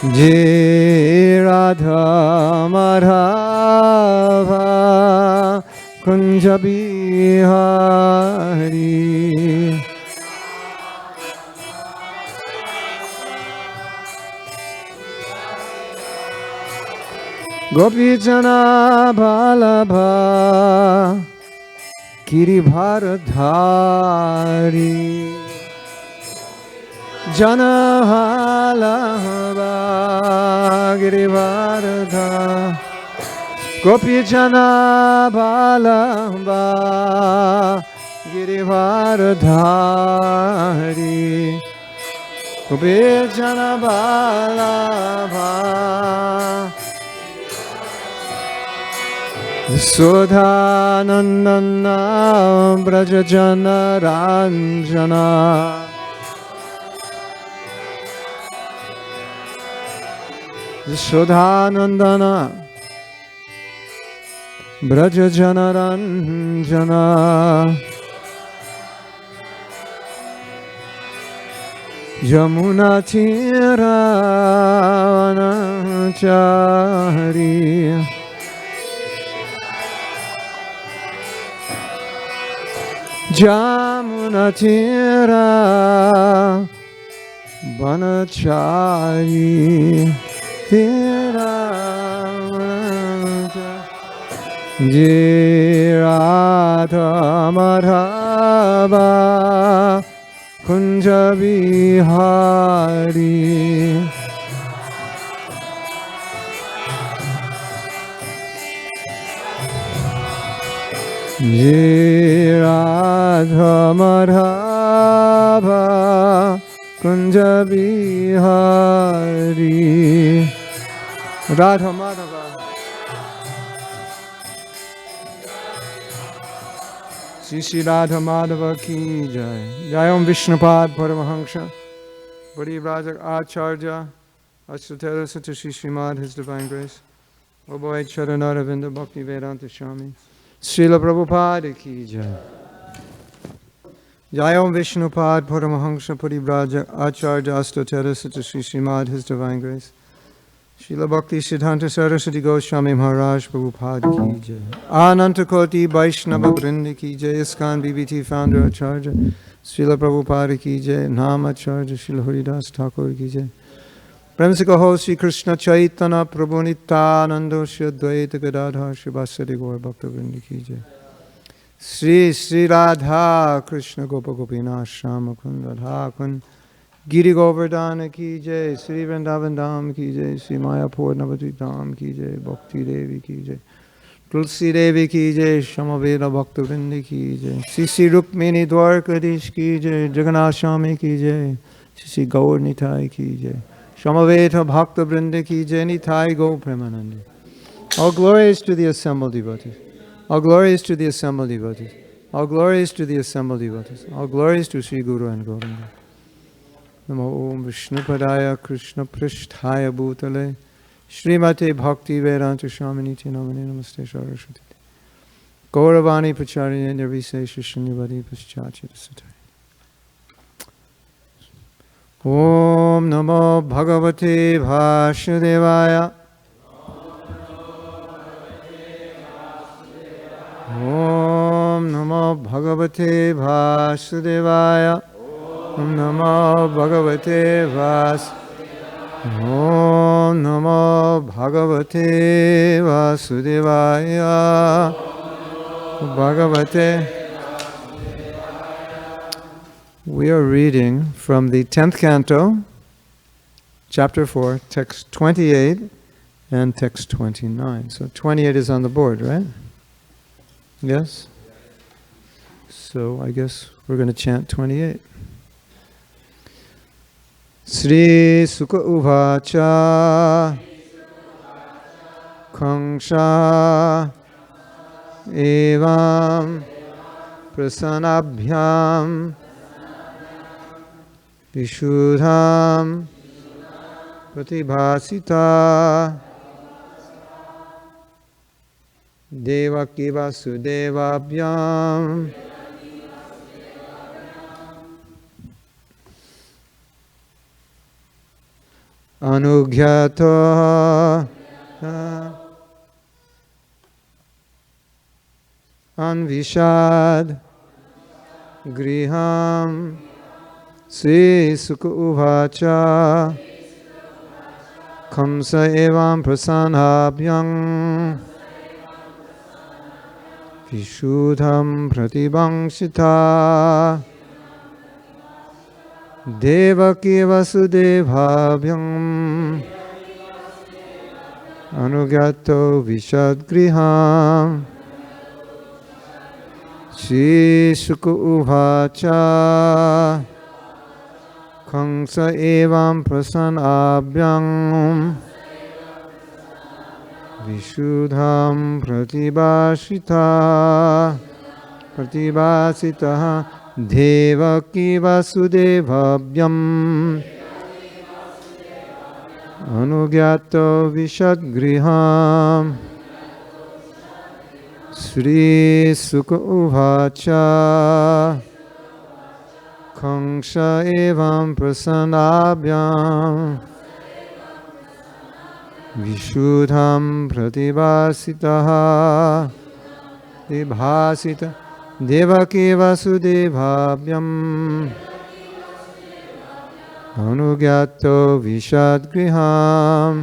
Jai Radha Madhava Kunja Bihari Gopi Jana Balabha Giribharadhari Janahalava Girivardha Gopi Jana Balava Girivardhari Gopi Jana Balava Sudha Nandana Braja Jana Ranjana Shodhanandana Braja Janaranjana Yamuna Tiravanachari Jamuna Tira Vanachari Jai Radha Madhava Kunja Bihari Jai Radha Madhava Kunja Bihari Radha Madhava Sri Radha Madhava ki jai. Jayam Vishnupad Paramahansa Badi Rajak Acharya Ashtotara Satashi Srimad His Divine Grace Oboy Charanaravinda Bhakti Vedanta Swami Srila Prabhupada ki jai. Jayam Vishnupad Paramahansa Badi Rajak Acharya Ashtotara Satashi Srimad His Divine Grace Srila Bhakti Siddhanta Saraswati Goswami Maharaj Prabhupada ki jai. Ananta Koti Vaishnava Vrinda ki jai. ISKCON BBT founder Acharya Srila Prabhupada ki jai. Nam Acharya Srila Haridas Thakur ki jai. Premsika ho Sri Krishna Chaitanya Prabhu Nityananda Shri Advaita Gadadhar Shri Vasadi Gaur Bhakta Vrinda ki jai. Sri Radha Krishna Gopa Gopinath Shama Kunda Radha Kund Giri Govardhana ki jai, Sri Vrindavan Dham ki jai, Sri Mayapur Navadvip Dham ki jai, Bhakti Devi ki jai, Tulsi Devi ki jai, Shamaveda Bhakta Vrindi ki jai, Sri Rukmini Dwarkadish ki jai, Jagannath Swami ki jai, Sri Gaur Nitai ki jai, Shamaveda Bhakta Vrindi ki jai, Nitai Gaur Premanandi. All glories to the assembled devotees. All glories to the assembled devotees. All glories to the assembled devotees. All glories to Sri Guru and Gauranga. Namo Om Vishnupadaya Krishna Pristhaya Bhutale Srimate Bhakti Vedanta Swaminiti Namane Namaste Saraswati Gauravani Pacharya Nirvisesha Shunyavadi Paschachita Satai Om Namo Bhagavate Vasudevaya Om Namo Bhagavate Vasudevaya Om Namo Bhagavate Vasudevaya Om Namo Bhagavate Vasudevaya Bhagavate. We are reading from the 10th canto, chapter 4, text 28 and text 29. So 28 is on the board, right? Yes? So I guess we're going to chant 28. Sri Sukha Uvacha Kamsa Evam Prasanabhyam Vishudham Pratibhasita Devaki Vasudevabhyam Anugyato Anvishad Griham Sri Sukha Uvacha Kamsa evam prasanabhyam Vishudham pratibangshita Devaki vasudevabhyam Anugato vishadgriham Shri Sukha Uvacha Kamsa evam prasanabhyam Vishudham pratibhasita Devaki vasudevabhyam Anugyato vishadgriham Sri Sukha Uvacha Kamsa evam prasanabhyam Vishudham pratibhasita Devaki vasudevabhyam Anugyato vishadgriham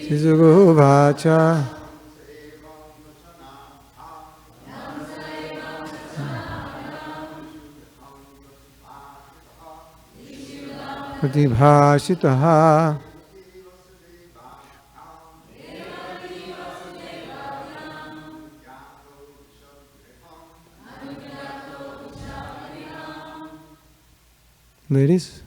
Sisuguvacha Pratibhasitaha Ladies?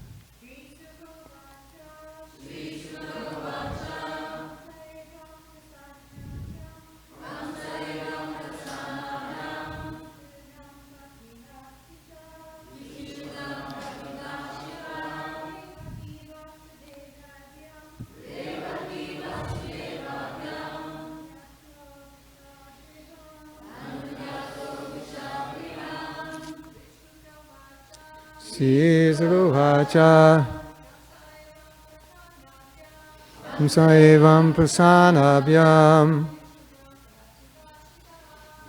Sisuguvacha Kamsa evam prasanabhyam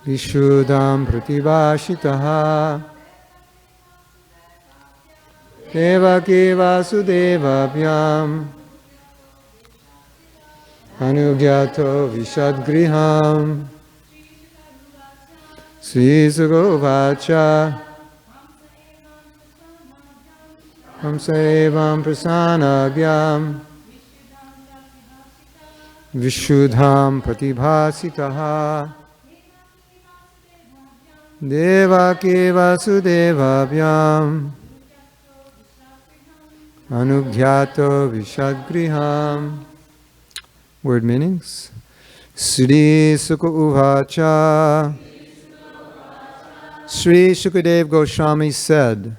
Vishudham pratibhashitaha Devaki vasudevabhyam Anugyato vishadgriham Sisuguvacha Kamsa evam prasanabhyam Vishudham pratibhasitaha Devaki vasudevabhyam Anugyato vishadgriham. Word meanings. Sri Sukha Uvacha Sri Shukadev Goswami said,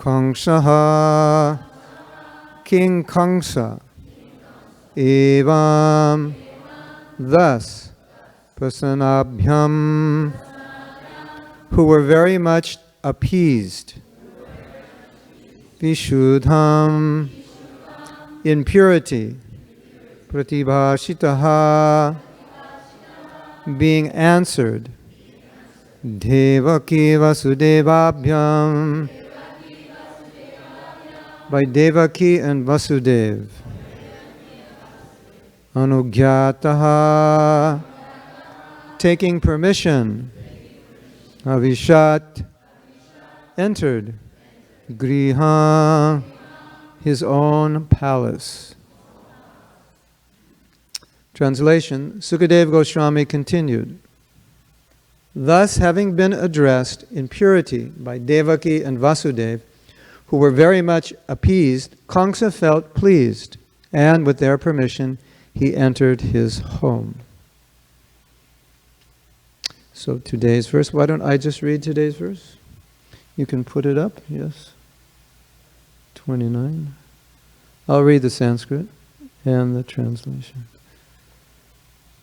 Kamsaha, King Kamsa, evam, thus, prasanabhyam, who were very much appeased, Vishudham, in purity, pratibhashitaha, being answered, Devaki vasudevabhyam, by Devaki and Vasudev. Anugyataha, taking permission, Avishat, entered, Griha, his own palace. Translation, Sukadeva Goswami continued, thus having been addressed in purity by Devaki and Vasudeva, who were very much appeased, Kamsa felt pleased, and with their permission, he entered his home. So today's verse, why don't I just read today's verse? You can put it up, yes. 29. I'll read the Sanskrit and the translation.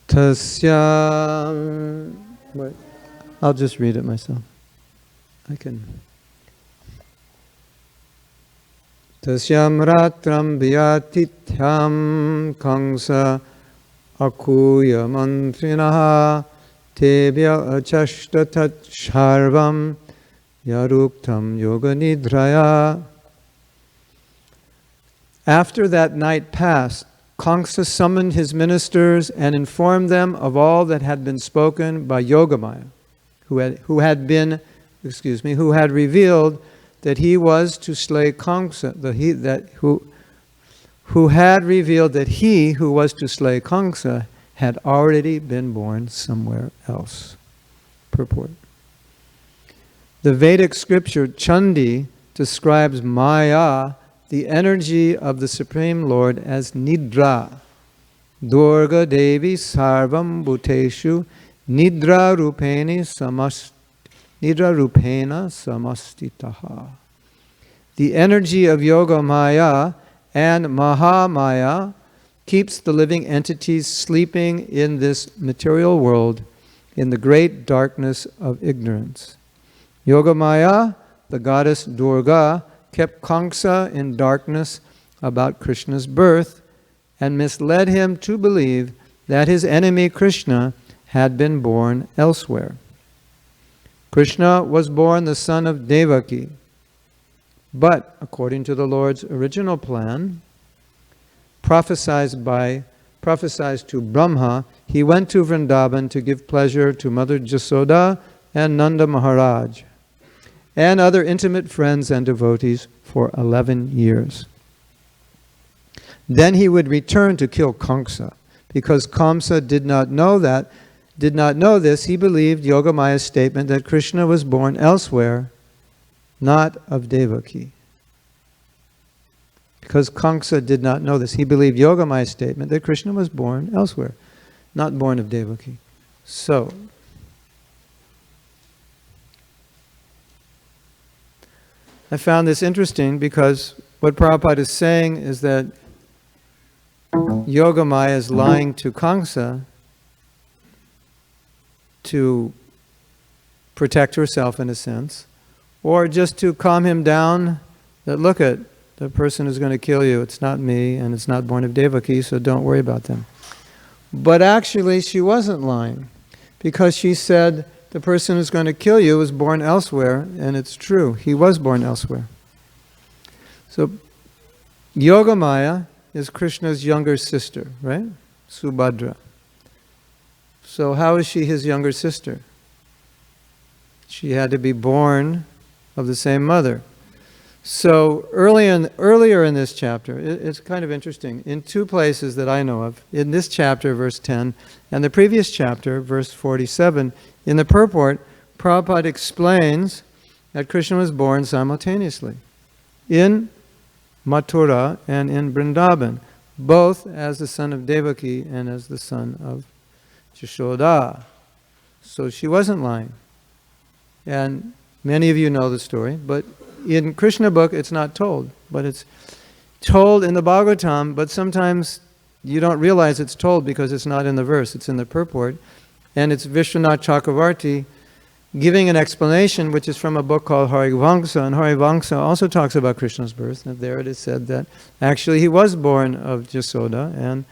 Tasya, wait, I'll just read it myself. I can. Tasyam ratram vyatityam Kamsa akuya mantrinaha tebya achashtatat sharvam yaruktam yoga nidraya. After that night passed, Kamsa summoned his ministers and informed them of all that had been spoken by Yogamaya, who had revealed that he was to slay Kamsa, who had revealed that he who was to slay Kamsa had already been born somewhere else. Purport. The Vedic scripture Chandi describes Maya, the energy of the Supreme Lord, as Nidra. Durga Devi Sarvam Bhuteshu Nidra Rupena Samastitaha. The energy of Yogamaya and Mahamaya keeps the living entities sleeping in this material world in the great darkness of ignorance. Yogamaya, the goddess Durga, kept Kamsa in darkness about Krishna's birth and misled him to believe that his enemy Krishna had been born elsewhere. Krishna was born the son of Devaki, but according to the Lord's original plan, prophesied to Brahma, he went to Vrindavan to give pleasure to Mother Jasoda and Nanda Maharaj and other intimate friends and devotees for 11 years. Then he would return to kill Kamsa. Because Kamsa did not know this, he believed Yogamaya's statement that Krishna was born elsewhere, not of Devaki. Because Kamsa did not know this, he believed Yogamaya's statement that Krishna was born elsewhere, not born of Devaki. So, I found this interesting because what Prabhupada is saying is that Yogamaya is lying to Kamsa to protect herself in a sense, or just to calm him down that look at the person who's going to kill you, it's not me and it's not born of Devaki, so don't worry about them. But actually she wasn't lying, because she said the person who's going to kill you was born elsewhere, and it's true, he was born elsewhere. So Yogamaya is Krishna's younger sister, right? Subhadra. So how is she his younger sister? She had to be born of the same mother. So earlier in this chapter, it's kind of interesting. In two places that I know of, in this chapter, verse 10, and the previous chapter, verse 47, in the purport, Prabhupada explains that Krishna was born simultaneously in Mathura and in Vrindavan, both as the son of Devaki and as the son of Jashoda. So she wasn't lying. And many of you know the story, but in Krishna book it's not told, but it's told in the Bhagavatam, but sometimes you don't realize it's told because it's not in the verse, it's in the purport. And it's Vishwanath Chakravarti giving an explanation, which is from a book called Harivamsa, and Harivamsa also talks about Krishna's birth, and there it is said that actually he was born of Jasoda, and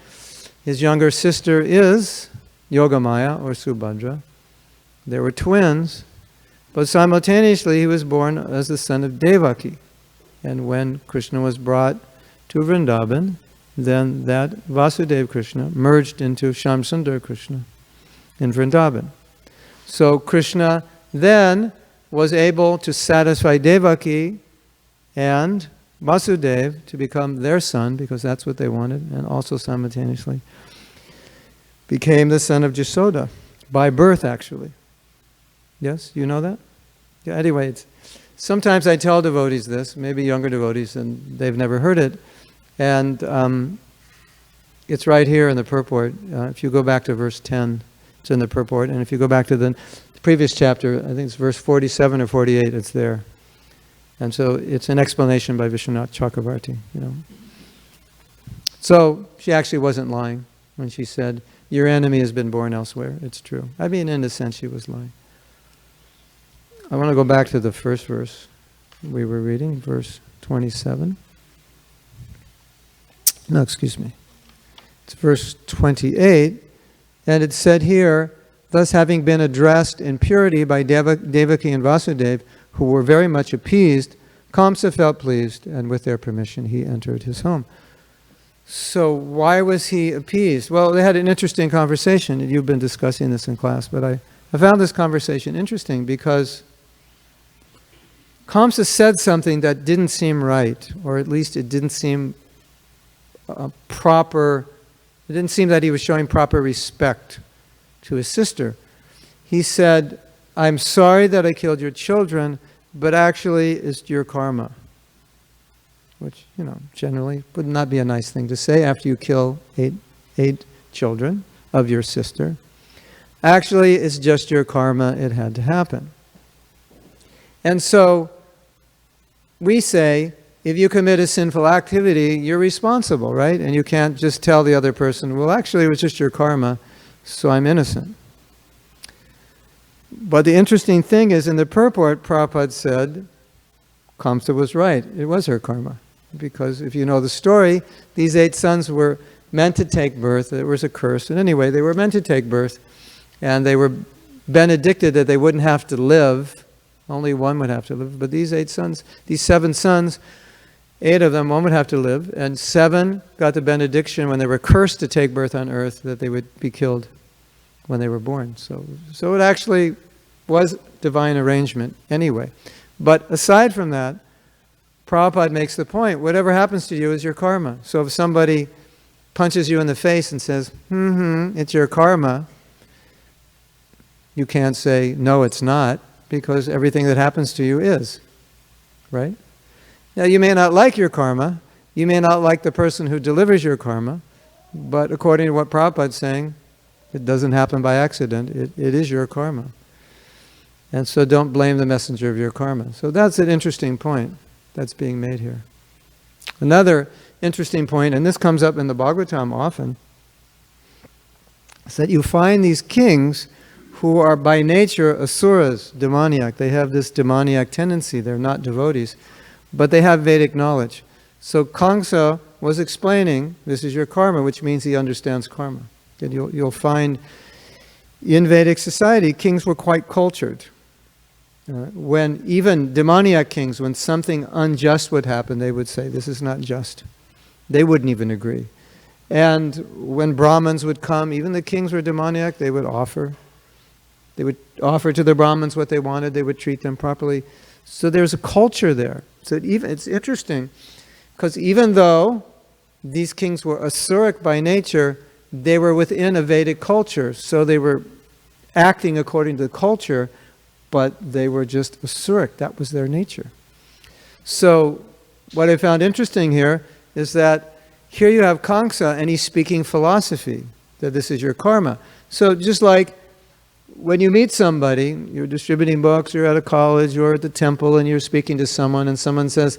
his younger sister is Yogamaya or Subhadra. They were twins, but simultaneously he was born as the son of Devaki. And when Krishna was brought to Vrindavan, then that Vasudeva Krishna merged into Shyamsundar Krishna in Vrindavan. So Krishna then was able to satisfy Devaki and Vasudeva to become their son, because that's what they wanted, and also simultaneously became the son of Jasoda, by birth actually. Yes, you know that? Yeah, anyway, sometimes I tell devotees this, maybe younger devotees, and they've never heard it. And it's right here in the purport. If you go back to verse 10, it's in the purport. And if you go back to the previous chapter, I think it's verse 47 or 48, it's there. And so it's an explanation by Vishwanath Chakravarti, you know. So she actually wasn't lying when she said, your enemy has been born elsewhere. It's true. I mean, in a sense, she was lying. I want to go back to the first verse we were reading, verse 27. No, excuse me. It's verse 28, and it said here, thus having been addressed in purity by Devaki and Vasudeva, who were very much appeased, Kamsa felt pleased, and with their permission he entered his home. So why was he appeased? Well, they had an interesting conversation, and you've been discussing this in class, but I found this conversation interesting because Kamsa said something that didn't seem right, or at least it didn't seem proper. It didn't seem that he was showing proper respect to his sister. He said, I'm sorry that I killed your children, but actually it's your karma. Which, you know, generally would not be a nice thing to say after you kill eight children of your sister. Actually, it's just your karma. It had to happen. And so we say, if you commit a sinful activity, you're responsible, right? And you can't just tell the other person, well, actually, it was just your karma, so I'm innocent. But the interesting thing is, in the purport, Prabhupada said, Kamsa was right. It was her karma. Because if you know the story, these 8 sons were meant to take birth. It was a curse. And anyway, they were meant to take birth. And they were benedicted that they wouldn't have to live. Only one would have to live. But these 8 sons, these 7 sons, 8 of them, one would have to live. And 7 got the benediction when they were cursed to take birth on earth that they would be killed when they were born. So it actually was divine arrangement anyway. But aside from that, Prabhupada makes the point, whatever happens to you is your karma. So if somebody punches you in the face and says, it's your karma, you can't say, no, it's not, because everything that happens to you is, right? Now, you may not like your karma, you may not like the person who delivers your karma, but according to what Prabhupada's saying, it doesn't happen by accident, it is your karma. And so don't blame the messenger of your karma. So that's an interesting point that's being made here. Another interesting point, and this comes up in the Bhagavatam often, is that you find these kings who are by nature asuras, demoniac. They have this demoniac tendency. They're not devotees, but they have Vedic knowledge. So Kamsa was explaining, this is your karma, which means he understands karma. And you'll find in Vedic society, kings were quite cultured. When even demoniac kings, when something unjust would happen, they would say, this is not just. They wouldn't even agree. And when Brahmins would come, even the kings were demoniac, they would offer. They would offer to the Brahmins what they wanted, they would treat them properly. So there's a culture there. So it's interesting, because even though these kings were asuric by nature, they were within a Vedic culture. So they were acting according to the culture, but they were just asuric. That was their nature. So what I found interesting here is that here you have Kamsa, and he's speaking philosophy, that this is your karma. So just like when you meet somebody, you're distributing books, you're at a college, you're at the temple, and you're speaking to someone, and someone says,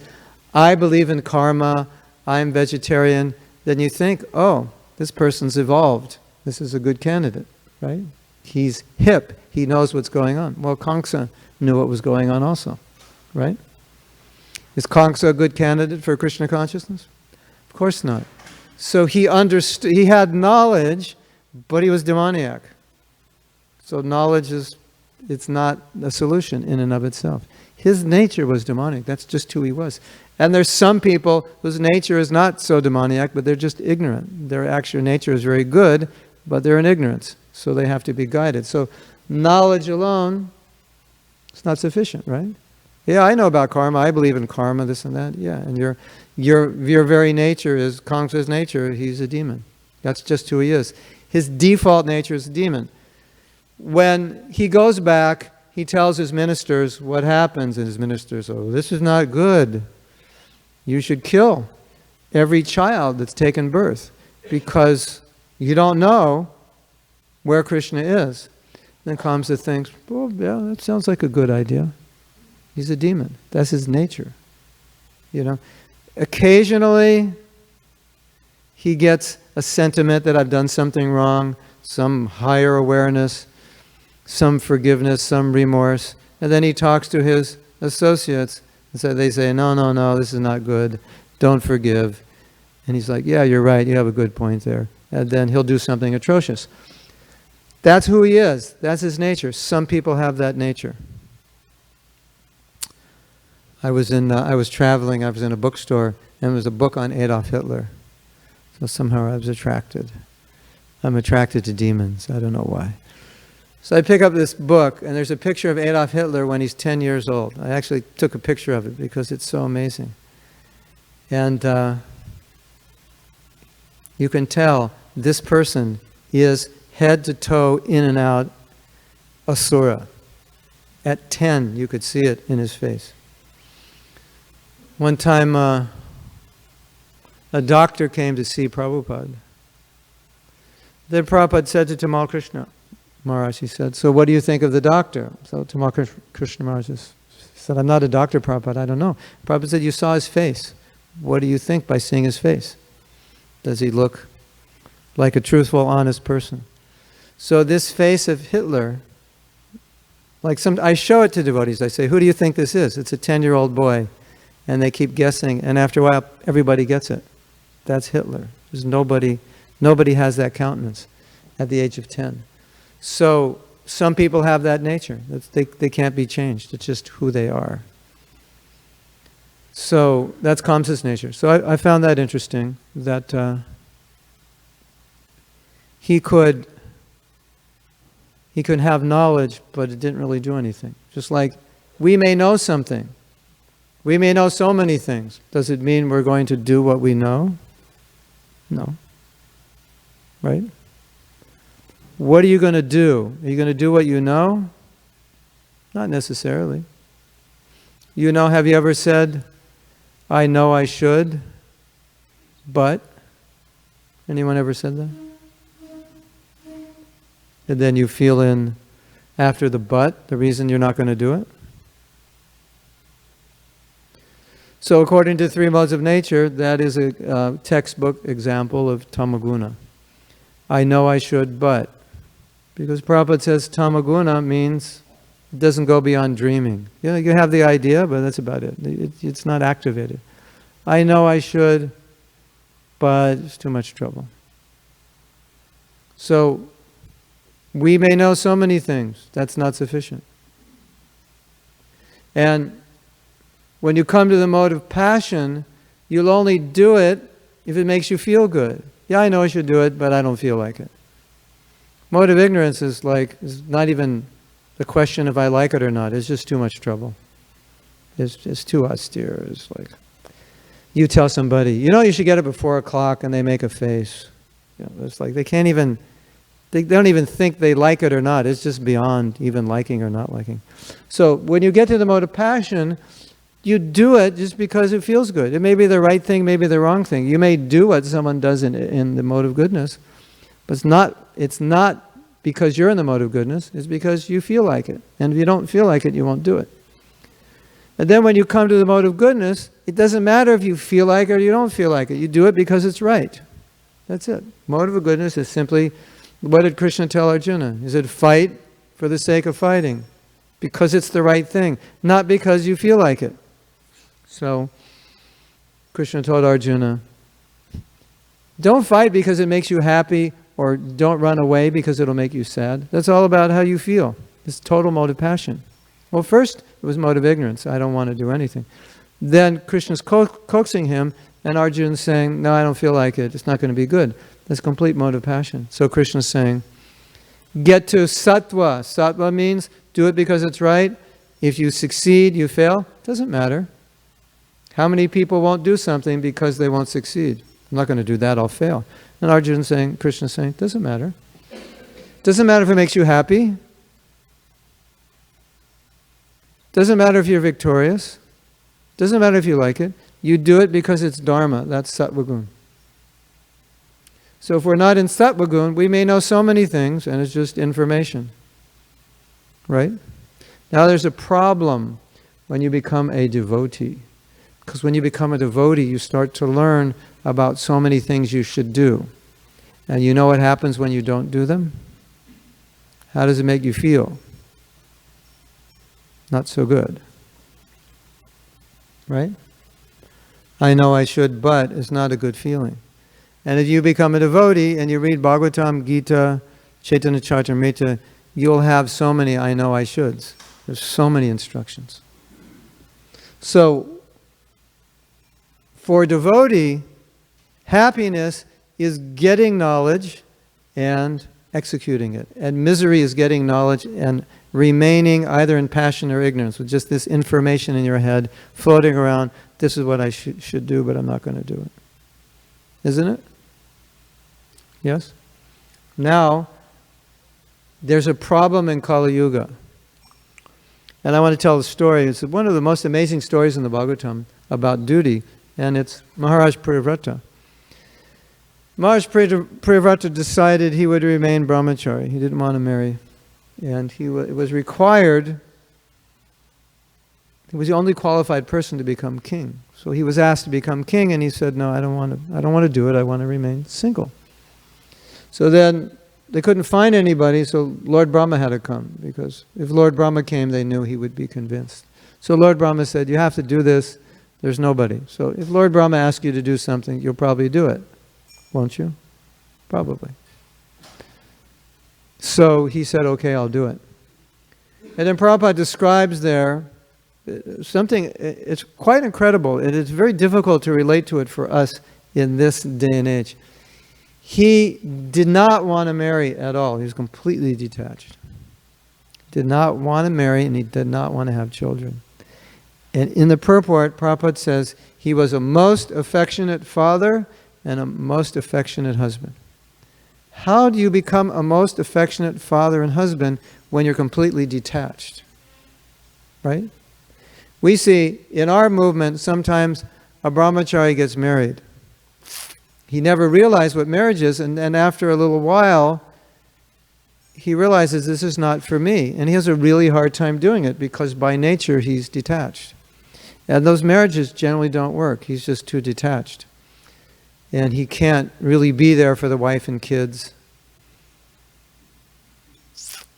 I believe in karma, I'm vegetarian, then you think, oh, this person's evolved. This is a good candidate, right? He's hip. He knows what's going on. Well, Kamsa knew what was going on also, right? Is Kamsa a good candidate for Krishna consciousness? Of course not. So he understood, he had knowledge, but he was demoniac. So knowledge it's not a solution in and of itself. His nature was demonic. That's just who he was. And there's some people whose nature is not so demoniac, but they're just ignorant. Their actual nature is very good, but they're in ignorance. So they have to be guided. So knowledge alone is not sufficient, right? Yeah, I know about karma. I believe in karma, this and that. Yeah, and your very nature is Kamsa's nature. He's a demon. That's just who he is. His default nature is a demon. When he goes back, he tells his ministers what happens, and his ministers, oh, this is not good. You should kill every child that's taken birth because you don't know where Krishna is. Then Kamsa thinks, well, yeah, that sounds like a good idea. He's a demon. That's his nature. You know, occasionally he gets a sentiment that I've done something wrong, some higher awareness, some forgiveness, some remorse, and then he talks to his associates, and so they say, no, this is not good, don't forgive. And he's like, yeah, you're right, you have a good point there. And then he'll do something atrocious. That's who he is. That's his nature. Some people have that nature. I was traveling, I was in a bookstore, and there was a book on Adolf Hitler. So somehow I was attracted. I'm attracted to demons, I don't know why. So I pick up this book, and there's a picture of Adolf Hitler when he's 10 years old. I actually took a picture of it because it's so amazing. And you can tell this person is head to toe, in and out, asura. At 10, you could see it in his face. One time, a doctor came to see Prabhupada. Then Prabhupada said to Tamal Krishna Maharaj, he said, so what do you think of the doctor? So Tamal Krishna Maharaj said, I'm not a doctor, Prabhupada, I don't know. Prabhupada said, you saw his face. What do you think by seeing his face? Does he look like a truthful, honest person? So this face of Hitler, I show it to devotees. I say, who do you think this is? It's a 10-year-old boy. And they keep guessing, and after a while, everybody gets it. That's Hitler. There's nobody has that countenance at the age of 10. So some people have that nature. They can't be changed. It's just who they are. So that's Kamsa's nature. So I found that interesting, that he could have knowledge, but it didn't really do anything. Just like we may know something. We may know so many things. Does it mean we're going to do what we know? No. Right? What are you going to do? Are you going to do what you know? Not necessarily. You know, have you ever said, I know I should, but? Anyone ever said that? And then you feel in, after the but, the reason you're not going to do it? So according to three modes of nature, that is a textbook example of tamaguna. I know I should, but. Because Prabhupada says tamaguna means it doesn't go beyond dreaming. You know, you have the idea, but that's about it. It's not activated. I know I should, but it's too much trouble. So we may know so many things. That's not sufficient. And when you come to the mode of passion, you'll only do it if it makes you feel good. Yeah, I know I should do it, but I don't feel like it. Mode of ignorance is not even the question if I like it or not. It's just too much trouble. It's too austere. It's like, you tell somebody, you know you should get up at 4 o'clock, and they make a face. You know, it's like they don't even think they like it or not. It's just beyond even liking or not liking. So when you get to the mode of passion, you do it just because it feels good. It may be the right thing, maybe the wrong thing. You may do what someone does in the mode of goodness, but it's not because you're in the mode of goodness, it's because you feel like it. And if you don't feel like it, you won't do it. And then when you come to the mode of goodness, it doesn't matter if you feel like it or you don't feel like it. You do it because it's right. That's it. Mode of goodness is simply, what did Krishna tell Arjuna? He said, fight for the sake of fighting. Because it's the right thing, not because you feel like it. So, Krishna told Arjuna, don't fight because it makes you happy, or don't run away because it'll make you sad. That's all about how you feel. It's total mode of passion. Well, first it was mode of ignorance. I don't want to do anything. Then Krishna's coaxing him, and Arjuna's saying, no, I don't feel like it. It's not going to be good. That's complete mode of passion. So Krishna's saying, get to sattva. Sattva means do it because it's right. If you succeed, you fail. Doesn't matter. How many people won't do something because they won't succeed? I'm not going to do that, I'll fail. And Arjuna's saying, Krishna's saying, doesn't matter. Doesn't matter if it makes you happy. Doesn't matter if you're victorious. Doesn't matter if you like it. You do it because it's dharma. That's sattva gun. So if we're not in sattva gun, we may know so many things and it's just information. Right? Now there's a problem when you become a devotee. Because when you become a devotee, you start to learn about so many things you should do. And you know what happens when you don't do them? How does it make you feel? Not so good. Right? I know I should, but it's not a good feeling. And if you become a devotee and you read Bhagavatam, Gita, Chaitanya Charitamrita, you'll have so many I know I shoulds. There's so many instructions. So, for a devotee, happiness is getting knowledge and executing it. And misery is getting knowledge and remaining either in passion or ignorance, with just this information in your head floating around, this is what I should do, but I'm not going to do it. Isn't it? Yes? Now, there's a problem in Kali Yuga. And I want to tell a story. It's one of the most amazing stories in the Bhagavatam about duty, and it's Maharaj Priyavrata. Maharaj Priyavrata decided he would remain brahmachari. He didn't want to marry. And it was required, he was the only qualified person to become king. So he was asked to become king, and he said, no, I don't want to do it. I want to remain single. So then they couldn't find anybody, so Lord Brahma had to come, because if Lord Brahma came, they knew he would be convinced. So Lord Brahma said, you have to do this. There's nobody. So if Lord Brahma asks you to do something, you'll probably do it. Won't you? Probably. So he said, okay, I'll do it. And then Prabhupada describes there something, it's quite incredible. It is very difficult to relate to it for us in this day and age. He did not want to marry at all. He was completely detached. Did not want to marry, and he did not want to have children. And in the purport, Prabhupada says he was a most affectionate father and a most affectionate husband. How do you become a most affectionate father and husband when you're completely detached? Right? We see in our movement sometimes a brahmachari gets married. He never realized what marriage is, and after a little while he realizes this is not for me. And he has a really hard time doing it because by nature he's detached. And those marriages generally don't work. He's just too detached. And he can't really be there for the wife and kids.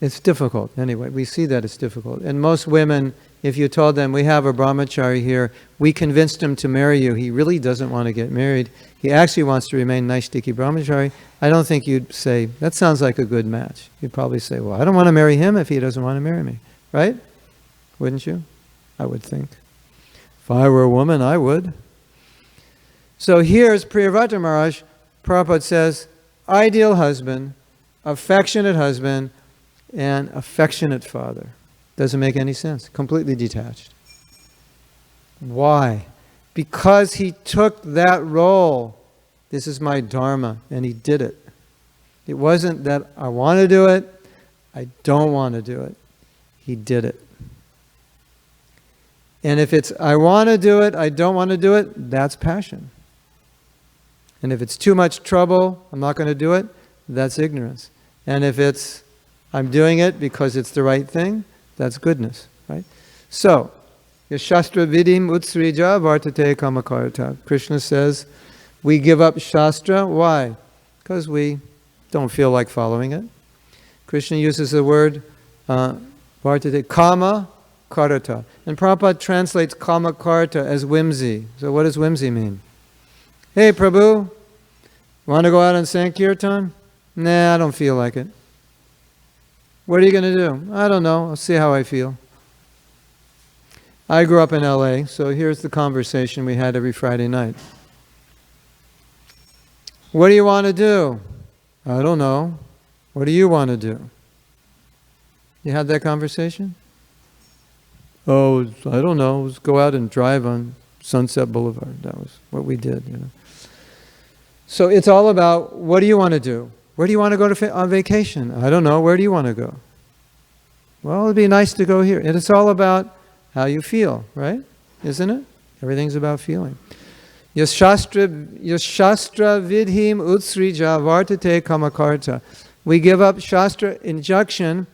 It's difficult. Anyway, we see that it's difficult. And most women, if you told them, we have a brahmachari here, we convinced him to marry you, he really doesn't want to get married. He actually wants to remain Naishtiki brahmachari. I don't think you'd say, that sounds like a good match. You'd probably say, well, I don't want to marry him if he doesn't want to marry me. Right? Wouldn't you? I would think. If I were a woman, I would. So here's Priyavrata Maharaj. Prabhupada says, ideal husband, affectionate husband, and affectionate father. Doesn't make any sense. Completely detached. Why? Because he took that role. This is my dharma, and he did it. It wasn't that I want to do it, I don't want to do it. He did it. And if it's I want to do it, I don't want to do it, that's passion. And if it's too much trouble, I'm not going to do it, that's ignorance. And if it's I'm doing it because it's the right thing, that's goodness, right? So, Shastra vidim utsrija vartate kamakarta. Krishna says, we give up Shastra. Why? Because we don't feel like following it. Krishna uses the word vartate kama karta. And Prabhupada translates kama karta as whimsy. So what does whimsy mean? Hey Prabhu, want to go out on Sankirtan? Nah, I don't feel like it. What are you going to do? I don't know. I'll see how I feel. I grew up in LA, so here's the conversation we had every Friday night. What do you want to do? I don't know. What do you want to do? You had that conversation? Oh, I don't know. Let's go out and drive on Sunset Boulevard. That was what we did, you know. So it's all about, what do you want to do? Where do you want to go on vacation? I don't know. Where do you want to go? Well, it'd be nice to go here. And it's all about how you feel, right? Isn't it? Everything's about feeling. Yashastra vidhim utsrija vartate kamakarta. We give up Shastra injunction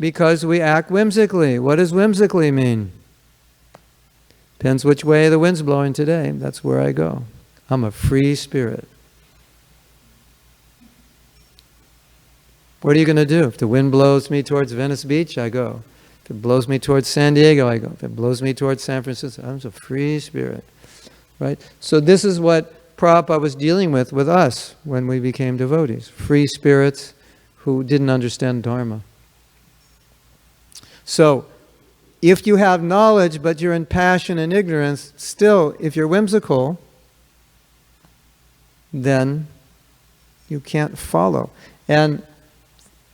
because we act whimsically. What does whimsically mean? Depends which way the wind's blowing today. That's where I go. I'm a free spirit. What are you going to do? If the wind blows me towards Venice Beach, I go. If it blows me towards San Diego, I go. If it blows me towards San Francisco, I'm a free spirit. Right? So this is what Prabhupada was dealing with us when we became devotees. Free spirits who didn't understand Dharma. So, if you have knowledge but you're in passion and ignorance, still, if you're whimsical, then you can't follow. And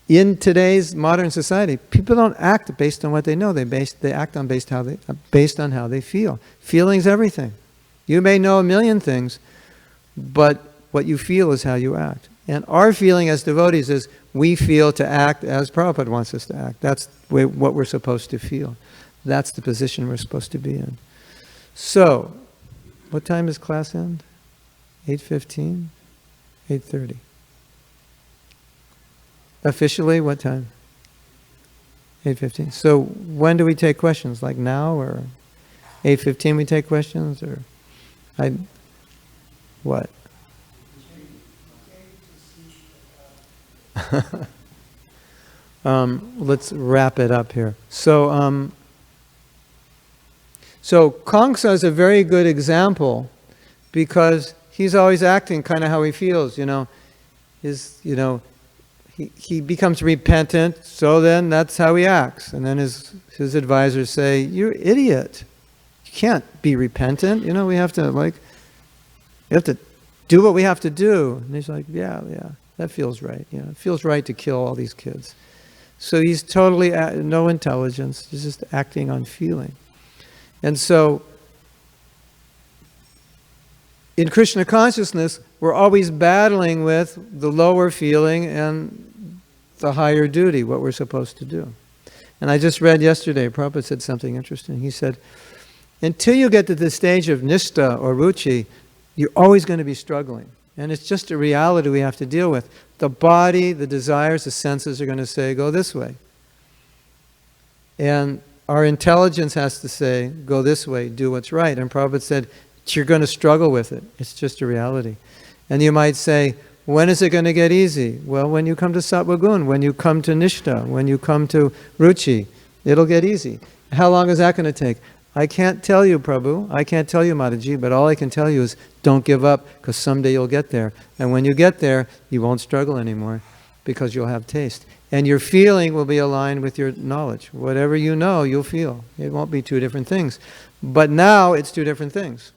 in today's modern society, people don't act based on what they know. They act on based on how they feel. Feeling's everything. You may know a million things, but what you feel is how you act. And our feeling as devotees is we feel to act as Prabhupada wants us to act. That's what we're supposed to feel. That's the position we're supposed to be in. So, what time does class end? 8:15? 8:30. Officially, what time? 8:15. So, when do we take questions? Like now, or 8:15 we take questions, or what? Let's wrap it up here. So Kamsa is a very good example because he's always acting kind of how he feels. He becomes repentant. So then that's how he acts. And then his advisors say, "You're an idiot. You can't be repentant. We have to do what we have to do." And he's like, "Yeah. That feels right. It feels right to kill all these kids." So he's totally no intelligence. He's just acting on feeling. And so in Krishna consciousness, we're always battling with the lower feeling and the higher duty, what we're supposed to do. And I just read yesterday, Prabhupada said something interesting. He said, until you get to the stage of nishta or ruchi, you're always going to be struggling. And it's just a reality we have to deal with. The body, the desires, the senses are going to say, go this way. And our intelligence has to say, go this way, do what's right. And Prabhupada said, you're going to struggle with it. It's just a reality. And you might say, when is it going to get easy? Well, when you come to Sattva-gun, when you come to Nishta, when you come to Ruchi, it'll get easy. How long is that going to take? I can't tell you, Prabhu. I can't tell you, Mataji, but all I can tell you is don't give up, because someday you'll get there. And when you get there, you won't struggle anymore, because you'll have taste. And your feeling will be aligned with your knowledge. Whatever you know, you'll feel. It won't be two different things. But now it's two different things.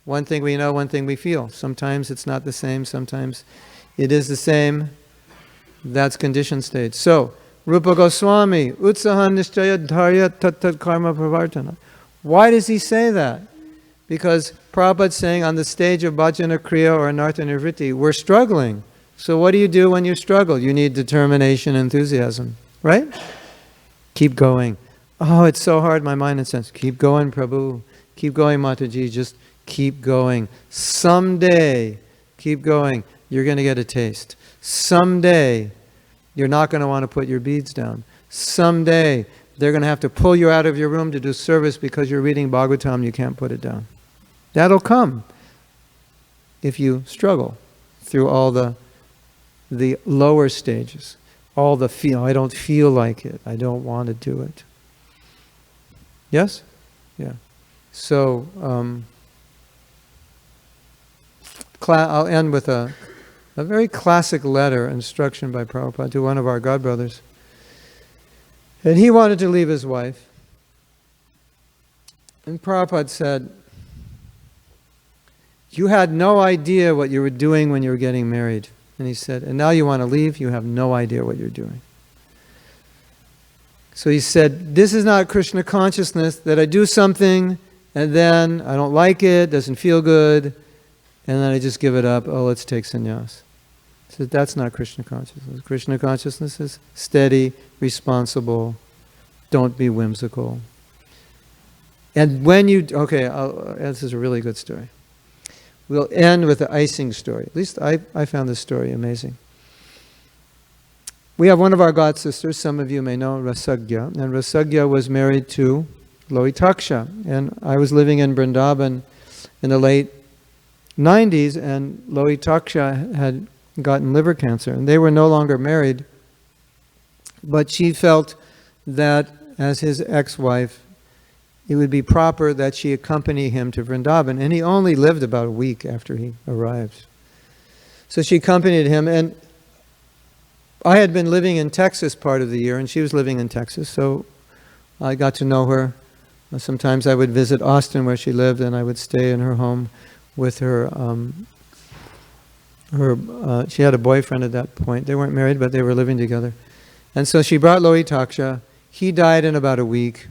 One thing we know, one thing we feel. Sometimes it's not the same, sometimes it is the same. That's conditioned state. So, Rupa Goswami, Utsahan Nishtaya Dharya Tat Tat Karma Pravartana. Why does he say that? Because Prabhupada's saying on the stage of Bhajana Kriya or Anartha Nivritti, we're struggling. So what do you do when you struggle? You need determination, enthusiasm, right? Keep going. Oh, it's so hard, my mind and sense. Keep going, Prabhu. Keep going, Mataji. Just keep going. Someday, keep going. You're going to get a taste. Someday, you're not going to want to put your beads down. Someday, they're going to have to pull you out of your room to do service because you're reading Bhagavatam, you can't put it down. That'll come if you struggle through all the lower stages. All the feel, I don't feel like it. I don't want to do it. Yes? Yeah. So, I'll end with a very classic letter, instruction by Prabhupada to one of our godbrothers. And he wanted to leave his wife. And Prabhupada said, you had no idea what you were doing when you were getting married. And he said, and now you want to leave, you have no idea what you're doing. So he said, this is not Krishna consciousness, that I do something and then I don't like it, doesn't feel good, and then I just give it up. Oh, let's take sannyas. He said, that's not Krishna consciousness. Krishna consciousness is steady, responsible, don't be whimsical. And when you, okay, this is a really good story. We'll end with the icing story. At least I found this story amazing. We have one of our god sisters, some of you may know, Rasagya. And Rasagya was married to Loitaksha. And I was living in Vrindavan in the late 90s, and Loitaksha had gotten liver cancer. And they were no longer married. But she felt that as his ex-wife, it would be proper that she accompany him to Vrindavan. And he only lived about a week after he arrived. So she accompanied him, and I had been living in Texas part of the year, and she was living in Texas, so I got to know her. Sometimes I would visit Austin where she lived, and I would stay in her home with her. She had a boyfriend at that point. They weren't married, but they were living together. And so she brought Loitaksha. He died in about a week.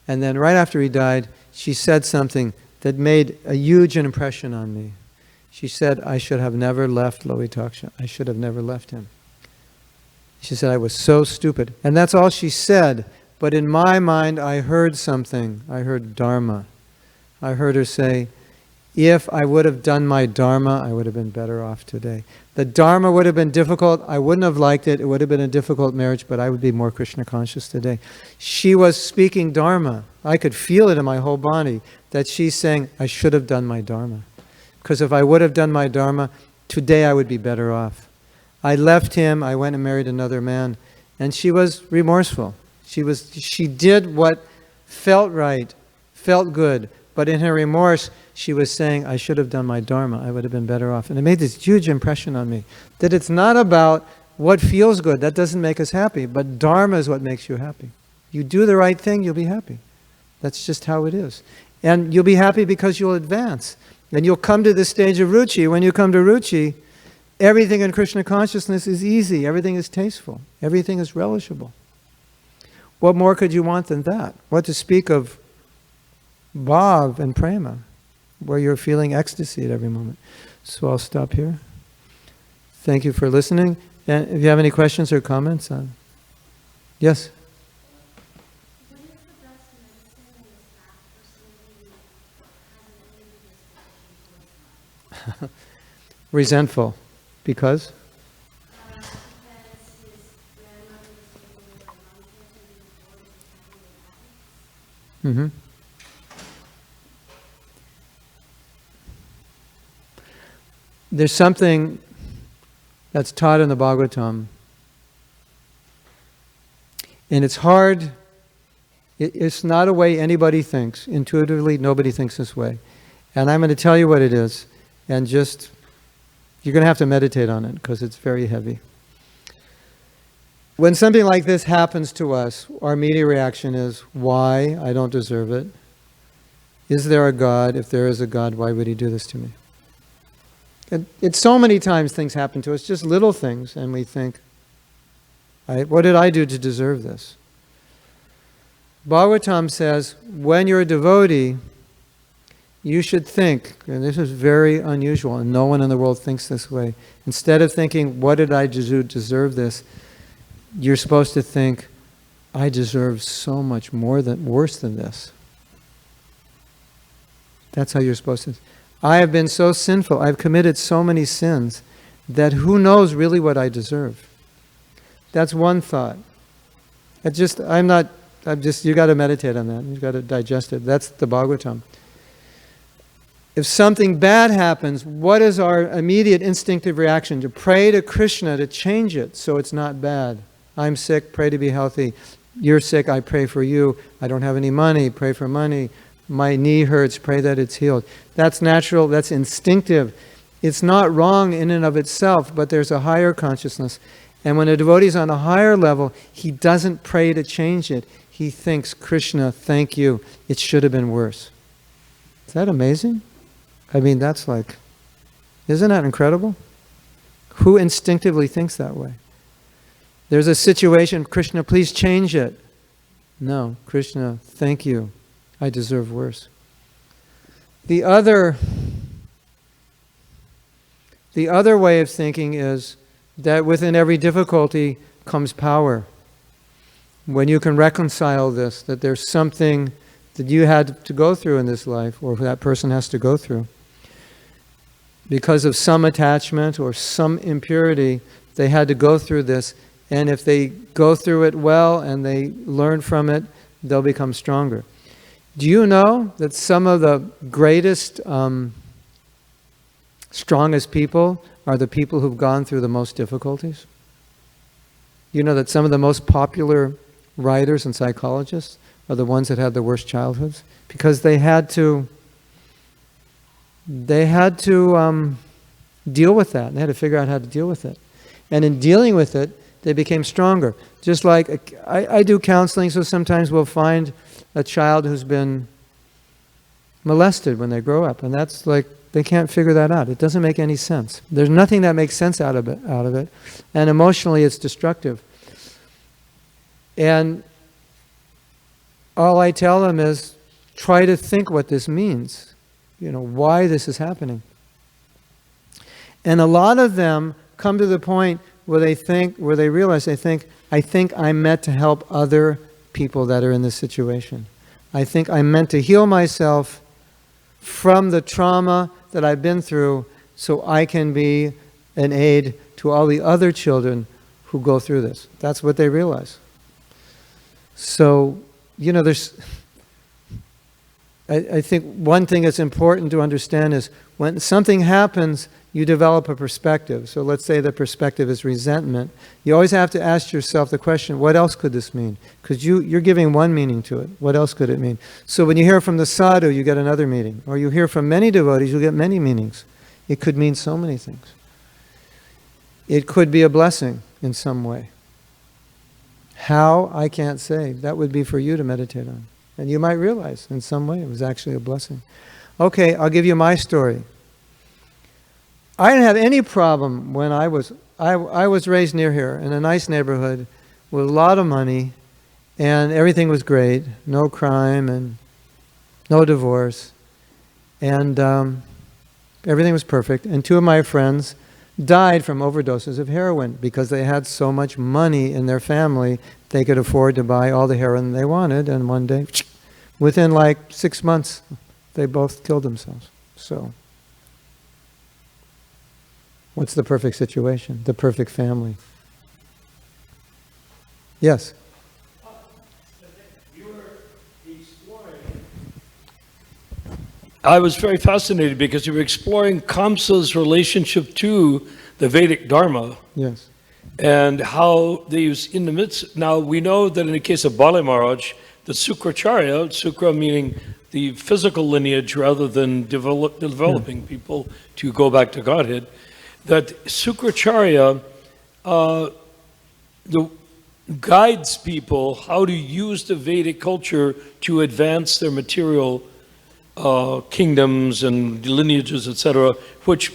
And then right after he died, she said something that made a huge impression on me. She said, I should have never left Loitaksha. I should have never left him. She said, I was so stupid. And that's all she said. But in my mind, I heard something. I heard Dharma. I heard her say, if I would have done my Dharma, I would have been better off today. The Dharma would have been difficult. I wouldn't have liked it. It would have been a difficult marriage, but I would be more Krishna conscious today. She was speaking Dharma. I could feel it in my whole body that she's saying, I should have done my Dharma. Because if I would have done my Dharma, today I would be better off. I left him, I went and married another man, and she was remorseful. She did what felt right, felt good, but in her remorse, she was saying, I should have done my Dharma, I would have been better off. And it made this huge impression on me, that it's not about what feels good, that doesn't make us happy, but Dharma is what makes you happy. You do the right thing, you'll be happy. That's just how it is. And you'll be happy because you'll advance. And you'll come to the stage of Ruchi. When you come to Ruchi, everything in Krishna consciousness is easy, everything is tasteful, everything is relishable. What more could you want than that? What to speak of bhav and prema, where you're feeling ecstasy at every moment. So I'll stop here. Thank you for listening. And if you have any questions or comments on... Yes? What is the best medicine in this path for somebody who has an indisposition towards God? Resentful. Because? Because his grandmother was taking away lung cancer before he was having it. Mm-hmm. There's something that's taught in the Bhagavatam, and it's hard. It's not a way anybody thinks. Intuitively, nobody thinks this way. And I'm going to tell you what it is, and just, you're going to have to meditate on it, because it's very heavy. When something like this happens to us, our immediate reaction is, why? I don't deserve it. Is there a God? If there is a God, why would he do this to me? It's so many times things happen to us, just little things, and we think, what did I do to deserve this? Bhagavatam says, when you're a devotee, you should think, and this is very unusual, and no one in the world thinks this way. Instead of thinking, what did I do to deserve this? You're supposed to think, I deserve so much worse than this. That's how you're supposed to. I have been so sinful, I've committed so many sins, that who knows really what I deserve. That's one thought. You got to meditate on that. You've got to digest it. That's the Bhagavatam. If something bad happens, what is our immediate instinctive reaction? To pray to Krishna to change it so it's not bad. I'm sick, pray to be healthy. You're sick, I pray for you. I don't have any money, pray for money. My knee hurts, pray that it's healed. That's natural, that's instinctive. It's not wrong in and of itself, but there's a higher consciousness. And when a devotee is on a higher level, he doesn't pray to change it. he thinks, Krishna, thank you, it should have been worse. Is that amazing? I mean, that's like, isn't that incredible? Who instinctively thinks that way? There's a situation, Krishna, please change it. No, Krishna, thank you, I deserve worse. The other way of thinking is that within every difficulty comes power. When you can reconcile this, that there's something that you had to go through in this life, or that person has to go through. Because of some attachment or some impurity, they had to go through this, and if they go through it well and they learn from it, they'll become stronger. Do you know that some of the greatest, strongest people are the people who've gone through the most difficulties? You know that some of the most popular writers and psychologists are the ones that had the worst childhoods? Because they had to deal with that. They had to figure out how to deal with it. And in dealing with it, they became stronger. Just like, I do counseling, so sometimes we'll find a child who's been molested when they grow up. And that's like, they can't figure that out. It doesn't make any sense. There's nothing that makes sense out of it. And emotionally, it's destructive. And all I tell them is, try to think what this means. You know, why this is happening. And a lot of them come to the point where they realize, I think I'm meant to help other people that are in this situation. I think I'm meant to heal myself from the trauma that I've been through so I can be an aid to all the other children who go through this. That's what they realize. So, you know, I think one thing that's important to understand is when something happens, you develop a perspective. So let's say the perspective is resentment. You always have to ask yourself the question, what else could this mean? Because you're giving one meaning to it. What else could it mean? So when you hear from the sadhu, you get another meaning. Or you hear from many devotees, you get many meanings. It could mean so many things. It could be a blessing in some way. How? I can't say. That would be for you to meditate on. And you might realize in some way it was actually a blessing. Okay, I'll give you my story. I didn't have any problem when I was raised near here in a nice neighborhood with a lot of money, and everything was great. No crime and no divorce. And everything was perfect. And two of my friends died from overdoses of heroin because they had so much money in their family they could afford to buy all the heroin they wanted, and one day, within like 6 months, they both killed themselves. So, what's the perfect situation? The perfect family. Yes? You were exploring. I was very fascinated because you were exploring Kamsa's relationship to the Vedic Dharma. Yes. And how they use in the midst. Now we know that in the case of Bali Maharaj, the Sukracharya, Sukra meaning the physical lineage rather than developing people to go back to Godhead, that Sukracharya guides people how to use the Vedic culture to advance their material kingdoms and lineages, etc., which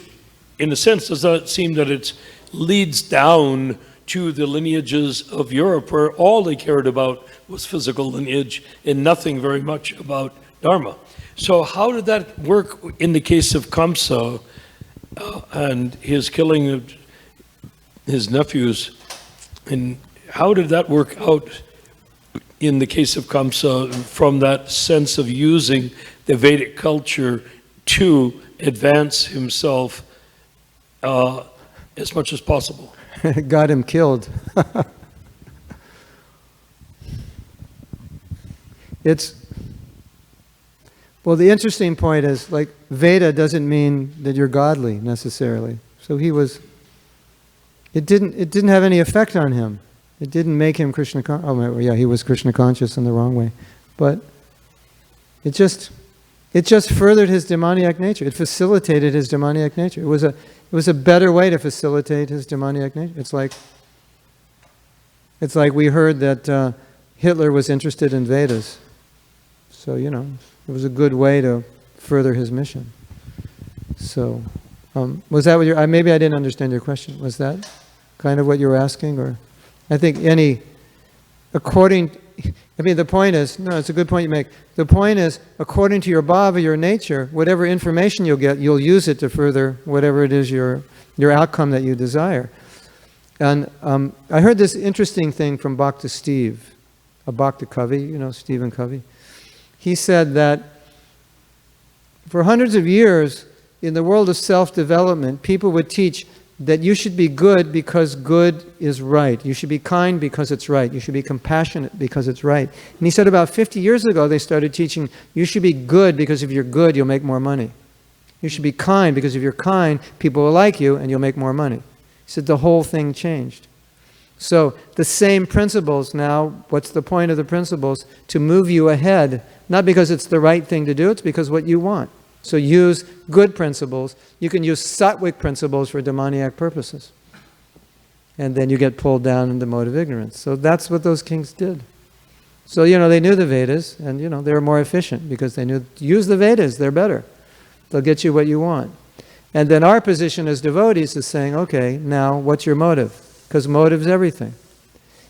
in a sense does not seem that it leads down to the lineages of Europe, where all they cared about was physical lineage and nothing very much about Dharma. So how did that work in the case of Kamsa and his killing of his nephews? And how did that work out in the case of Kamsa from that sense of using the Vedic culture to advance himself as much as possible? Got him killed. Well, the interesting point is, like, Veda doesn't mean that you're godly necessarily. So it didn't have any effect on him. It didn't make him Krishna conscious. Oh, yeah, he was Krishna conscious in the wrong way. But it just furthered his demoniac nature. It facilitated his demoniac nature. It was a better way to facilitate his demoniac nature. It's like we heard that Hitler was interested in Vedas. So, you know, it was a good way to further his mission. So, was that what you're, maybe I didn't understand your question. Was that kind of what you were asking? Or, I think according, I mean, the point is, no, it's a good point you make. The point is, according to your bhava, your nature, whatever information you'll get, you'll use it to further whatever it is your outcome that you desire. And I heard this interesting thing from Bhakta Steve, a Bhakta Kavi, you know, Stephen Covey. He said that for hundreds of years, in the world of self-development, people would teach that you should be good because good is right. You should be kind because it's right. You should be compassionate because it's right. And he said about 50 years ago, they started teaching, you should be good because if you're good, you'll make more money. You should be kind because if you're kind, people will like you and you'll make more money. He said the whole thing changed. So the same principles now, what's the point of the principles? To move you ahead, not because it's the right thing to do, it's because what you want. So use good principles. You can use sattvic principles for demoniac purposes. And then you get pulled down into mode of ignorance. So that's what those kings did. So, you know, they knew the Vedas, and, you know, they were more efficient because they knew, use the Vedas, they're better. They'll get you what you want. And then our position as devotees is saying, okay, now what's your motive? Because motive's everything.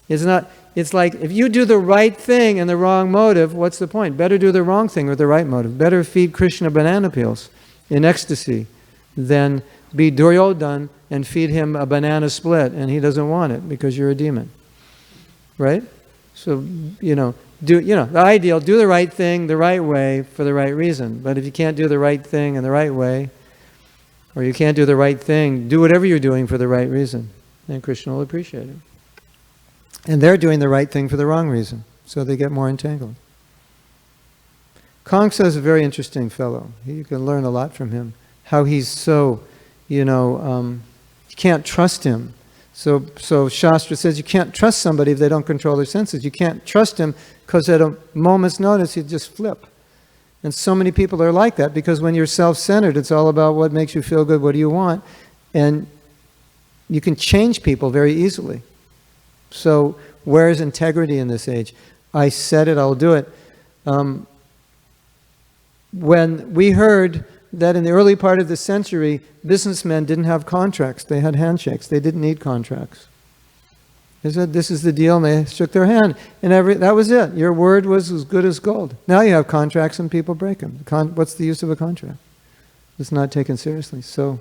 It's like, if you do the right thing and the wrong motive, what's the point? Better do the wrong thing with the right motive. Better feed Krishna banana peels in ecstasy than be Duryodhan and feed him a banana split and he doesn't want it because you're a demon. Right? So, the ideal, do the right thing the right way for the right reason. But if you can't do the right thing in the right way, or you can't do the right thing, do whatever you're doing for the right reason. And Krishna will appreciate it. And they're doing the right thing for the wrong reason, so they get more entangled. Kamsa is a very interesting fellow. You can learn a lot from him. How he's so, you can't trust him. So Shastra says you can't trust somebody if they don't control their senses. You can't trust him because at a moment's notice he'd just flip. And so many people are like that because when you're self-centered, it's all about what makes you feel good, what do you want, and you can change people very easily. So where is integrity in this age? I said it, I'll do it. When we heard that in the early part of the century, businessmen didn't have contracts. They had handshakes. They didn't need contracts. They said, this is the deal, and they shook their hand. And that was it. Your word was as good as gold. Now you have contracts and people break them. What's the use of a contract? It's not taken seriously. So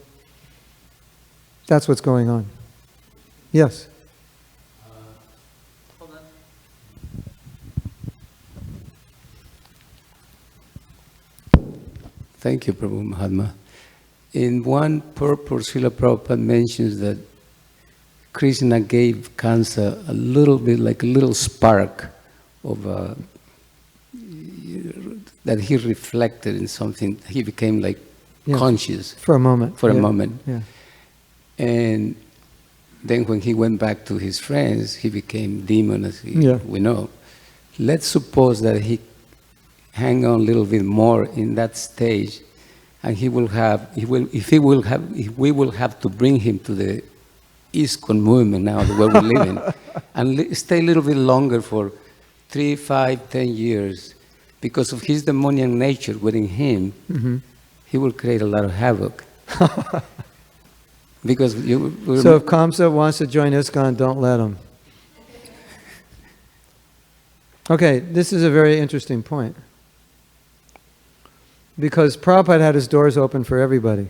that's what's going on. Yes? Hold on. Thank you, Prabhu Mahatma. In one purport, Srila Prabhupada mentions that Krishna gave Kamsa a little bit, like a little spark of that he reflected in something. He became like conscious. For a moment. For a moment. Yeah. And then when he went back to his friends, he became demon, as we know. Let's suppose that he hang on a little bit more in that stage, and we will have to bring him to the ISKCON movement now, where we live in, and stay a little bit longer for 3, 5, 10 years, because of his demoniac nature within him, he will create a lot of havoc. Because so if Kamsa wants to join ISKCON, don't let him. Okay, this is a very interesting point. Because Prabhupada had his doors open for everybody.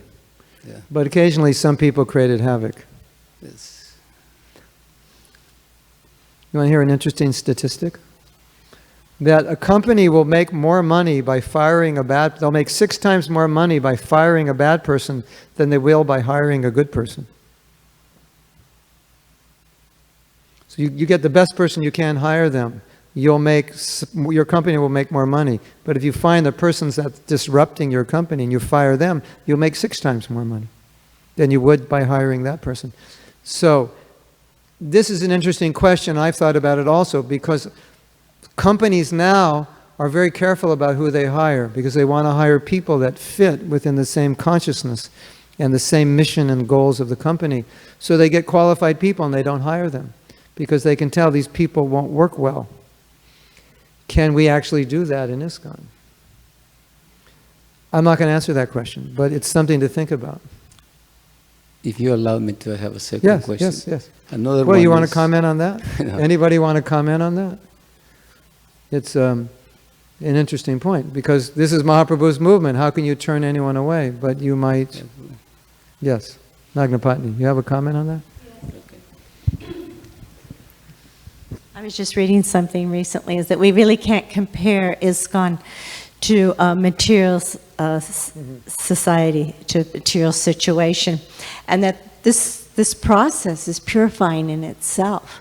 Yeah. But occasionally some people created havoc. Yes. You want to hear an interesting statistic? That a company will make more money by firing they'll make 6 times more money by firing a bad person than they will by hiring a good person. So you get the best person you can, hire them. Your company will make more money. But if you find the persons that's disrupting your company and you fire them, you'll make 6 times more money than you would by hiring that person. So this is an interesting question. I've thought about it also because companies now are very careful about who they hire because they want to hire people that fit within the same consciousness and the same mission and goals of the company. So they get qualified people and they don't hire them because they can tell these people won't work well. can we actually do that in ISKCON? I'm not going to answer that question, but it's something to think about. If you allow me to have a second question. Yes. Another Well, one you want is- to comment on that? No. Anybody want to comment on that? It's an interesting point, because this is Mahaprabhu's movement. How can you turn anyone away? But you might... Yes. Nagnapatni, you have a comment on that? I was just reading something recently, is that we really can't compare ISKCON to a material society, to a material situation, and that this process is purifying in itself.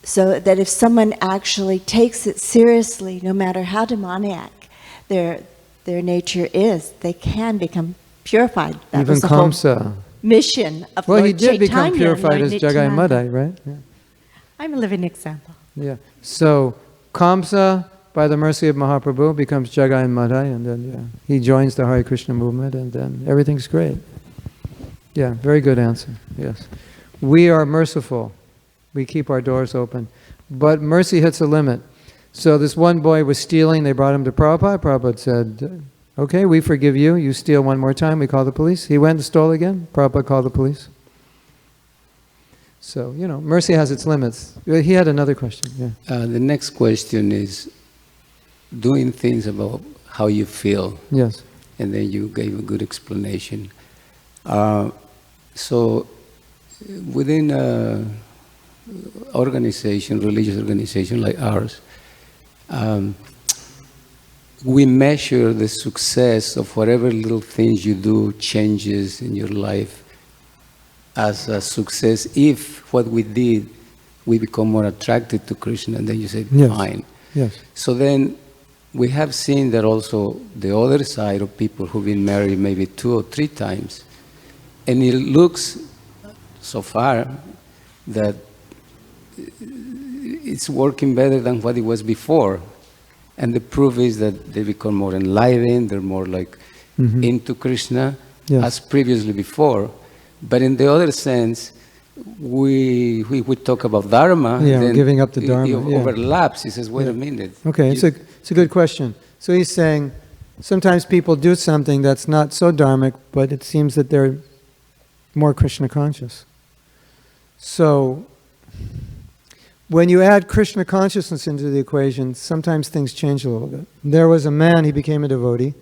So that if someone actually takes it seriously, no matter how demoniac their nature is, they can become purified. That Even was the whole Kamsa. mission of Well, Lord he did become Chaitanya, purified Lord as Jagai Nityananda. Madai, right? Yeah. I'm a living example. Yeah. So Kamsa, by the mercy of Mahaprabhu, becomes Jagai Madai, and then he joins the Hare Krishna movement, and then everything's great. Yeah, very good answer. Yes. We are merciful. We keep our doors open. But mercy hits a limit. So this one boy was stealing. They brought him to Prabhupada. Prabhupada said, okay, we forgive you. You steal one more time, we call the police. He went and stole again. Prabhupada called the police. So, mercy has its limits. He had another question. Yeah. The next question is doing things about how you feel. Yes. And then you gave a good explanation. So within an organization, religious organization like ours, we measure the success of whatever little things you do, changes in your life, as a success if what we did, we become more attracted to Krishna, and then you say, fine. Yes. So then we have seen that also the other side of people who've been married maybe 2 or 3 times, and it looks so far that it's working better than what it was before. And the proof is that they become more enlightened, they're more like into Krishna as previously before. But in the other sense, we talk about Dharma, then giving up the Dharma. It overlaps. He says, wait a minute. Okay, it's a good question. So he's saying, sometimes people do something that's not so dharmic, but it seems that they're more Krishna conscious. So when you add Krishna consciousness into the equation, sometimes things change a little bit. There was a man, he became a devotee.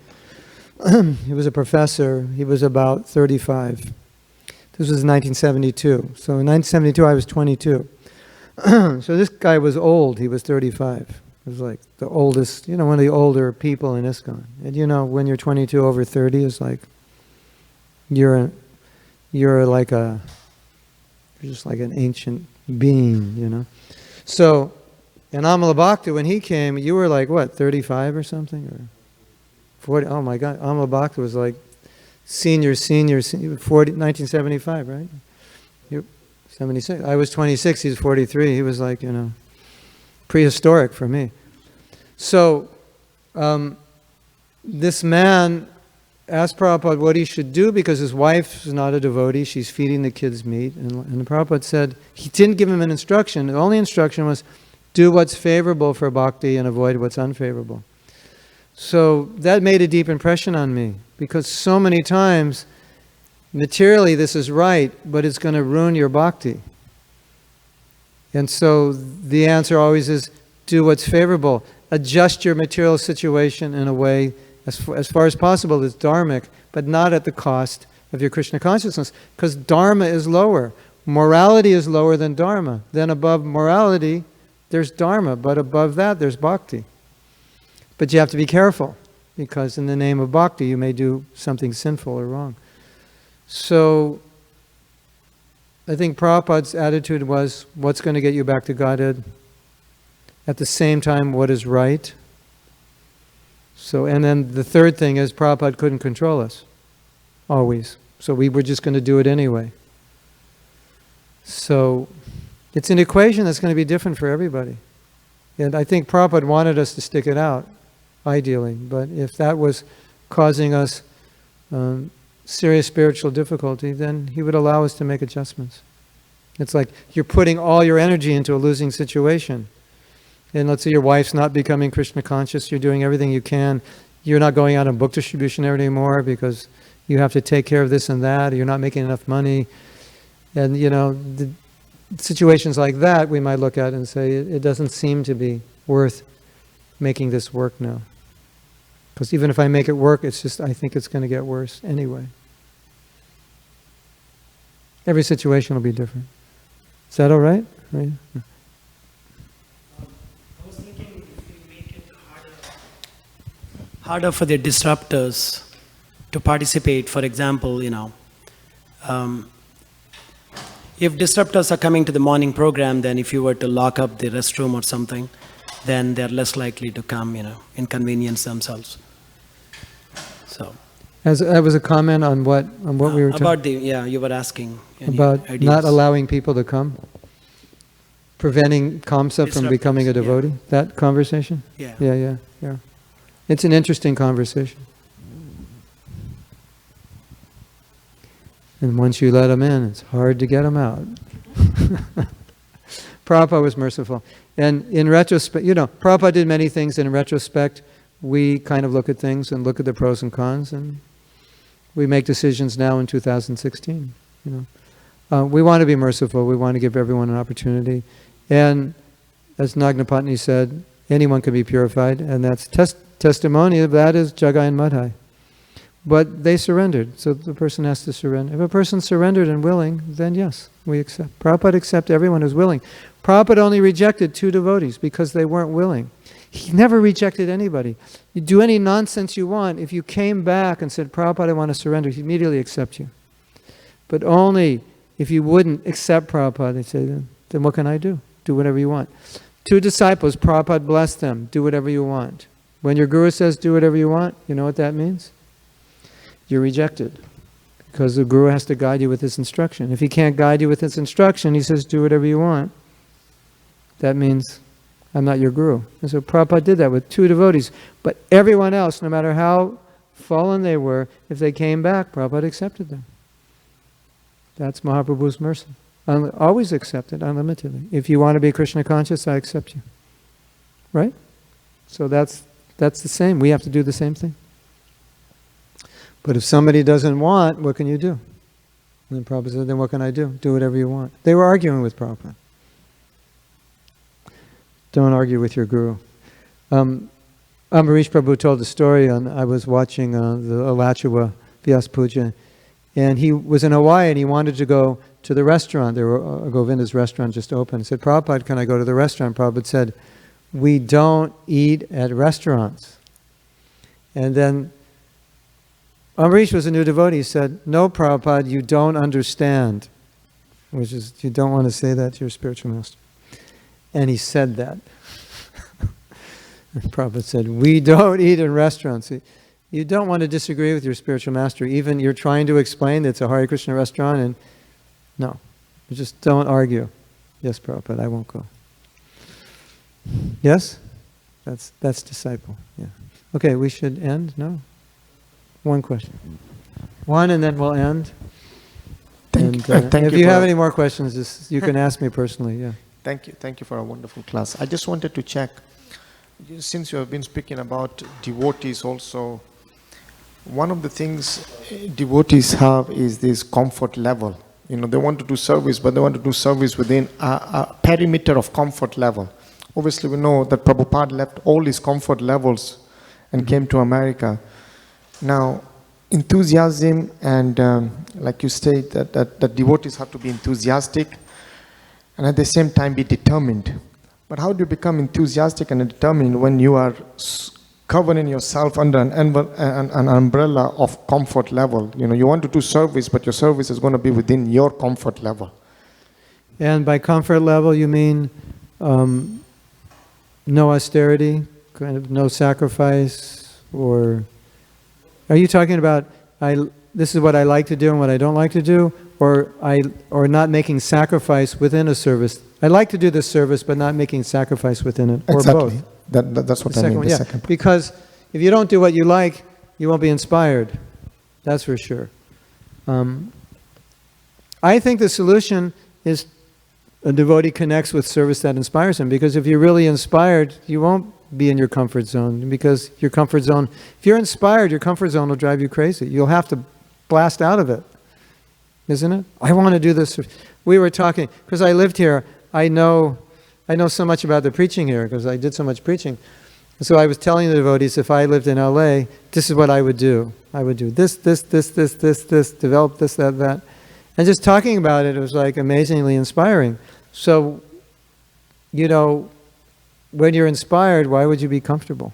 He was a professor. He was about 35. This was 1972. So in 1972, I was 22. So this guy was old. He was 35. He was like the oldest, one of the older people in ISKCON. And when you're 22 over 30, it's like you're just like an ancient being, So, in Amala Bhakta, when he came, you were like, what, 35 or something? Or 40? Oh my God, Amala Bhakta was like senior, 1975, right? You're 76. I was 26, he's 43. He was like, prehistoric for me. So, this man asked Prabhupada what he should do because his wife is not a devotee. She's feeding the kids meat. And Prabhupada said, he didn't give him an instruction. The only instruction was, do what's favorable for bhakti and avoid what's unfavorable. So that made a deep impression on me because so many times, materially this is right, but it's going to ruin your bhakti. And so the answer always is, do what's favorable. Adjust your material situation in a way as far as possible, it's dharmic, but not at the cost of your Krishna consciousness, because dharma is lower. Morality is lower than dharma. Then above morality, there's dharma, but above that, there's bhakti. But you have to be careful, because in the name of bhakti, you may do something sinful or wrong. So, I think Prabhupada's attitude was, what's going to get you back to Godhead? At the same time, what is right? So, and then the third thing is Prabhupada couldn't control us, always. So we were just going to do it anyway. So it's an equation that's going to be different for everybody. And I think Prabhupada wanted us to stick it out, ideally. But if that was causing us serious spiritual difficulty, then he would allow us to make adjustments. It's like you're putting all your energy into a losing situation. and let's say your wife's not becoming Krishna conscious, you're doing everything you can. You're not going out on book distribution anymore because you have to take care of this and that, or you're not making enough money. And, the situations like that, we might look at and say, it doesn't seem to be worth making this work now. Because even if I make it work, I think it's going to get worse anyway. Every situation will be different. Is that all right? Right? I was thinking if we make it harder for the disruptors to participate. For example, if disruptors are coming to the morning program, then if you were to lock up the restroom or something, then they're less likely to come, inconvenience themselves. So. As that was a comment on what we were talking about you were asking about ideas. Not allowing people to come, preventing Kamsa from becoming a devotee. Yeah. That conversation. Yeah. Yeah. It's an interesting conversation. And once you let them in, it's hard to get them out. Prabhupada was merciful. And in retrospect, Prabhupada did many things, and in retrospect, we kind of look at things and look at the pros and cons, and we make decisions now in 2016. We want to be merciful. We want to give everyone an opportunity. And as Nagnapatni said, anyone can be purified, and that's testimony of that is Jagai and Madhai. But they surrendered, so the person has to surrender. If a person surrendered and willing, then yes, we accept. Prabhupada accepts everyone who's willing. Prabhupada only rejected 2 devotees because they weren't willing. He never rejected anybody. You do any nonsense you want. If you came back and said, Prabhupada, I want to surrender, he'd immediately accept you. But only if you wouldn't accept Prabhupada, they'd say, then what can I do? Do whatever you want. 2 disciples, Prabhupada blessed them. Do whatever you want. When your guru says, do whatever you want, you know what that means? You're rejected. Because the guru has to guide you with his instruction. If he can't guide you with his instruction, he says, do whatever you want. That means, I'm not your guru. And so Prabhupada did that with 2 devotees. But everyone else, no matter how fallen they were, if they came back, Prabhupada accepted them. That's Mahaprabhu's mercy. Always accepted, unlimitedly. If you want to be Krishna conscious, I accept you. Right? So that's the same. We have to do the same thing. But if somebody doesn't want, what can you do? And then Prabhupada said, then what can I do? Do whatever you want. They were arguing with Prabhupada. Don't argue with your guru. Ambarish Prabhu told a story I was watching the Alachua Vyas Puja, and he was in Hawaii and he wanted to go to the restaurant. There were Govinda's restaurant just opened. He said, Prabhupada, can I go to the restaurant? Prabhupada said, we don't eat at restaurants. And then Ambarish was a new devotee. He said, no, Prabhupada, you don't understand. Which is, you don't want to say that to your spiritual master. And he said that. Prabhupada said, we don't eat in restaurants. You don't want to disagree with your spiritual master. Even you're trying to explain that it's a Hare Krishna restaurant, and no, you just don't argue. Yes, Prabhupada, I won't go. Yes? That's disciple. Yeah. Okay, we should end? No? One question. One, and then we'll end. Thank If you you have any more questions, you can ask me personally. Yeah. Thank you for a wonderful class. I just wanted to check, since you have been speaking about devotees also, one of the things devotees have is this comfort level. They want to do service, but they want to do service within a perimeter of comfort level. Obviously, we know that Prabhupada left all his comfort levels and came to America. Now, enthusiasm and, like you state, that devotees have to be enthusiastic and at the same time be determined. But how do you become enthusiastic and determined when you are covering yourself under an umbrella of comfort level? You want to do service, but your service is going to be within your comfort level. And by comfort level, you mean no austerity, kind of no sacrifice, or are you talking about this is what I like to do and what I don't like to do, or not making sacrifice within a service? I like to do this service, but not making sacrifice within it, or exactly. both. That's what I mean. The second part. Because if you don't do what you like, you won't be inspired. That's for sure. I think the solution is a devotee connects with service that inspires him. Because if you're really inspired, you won't be in your comfort zone. Because your comfort zone, if you're inspired, your comfort zone will drive you crazy. You'll have to blast out of it, isn't it? I want to do this. We were talking, because I lived here, I know so much about the preaching here, because I did so much preaching. So I was telling the devotees, if I lived in LA, this is what I would do. I would do this, develop this, that. And just talking about it, it was like amazingly inspiring. So, you know, when you're inspired, why would you be comfortable?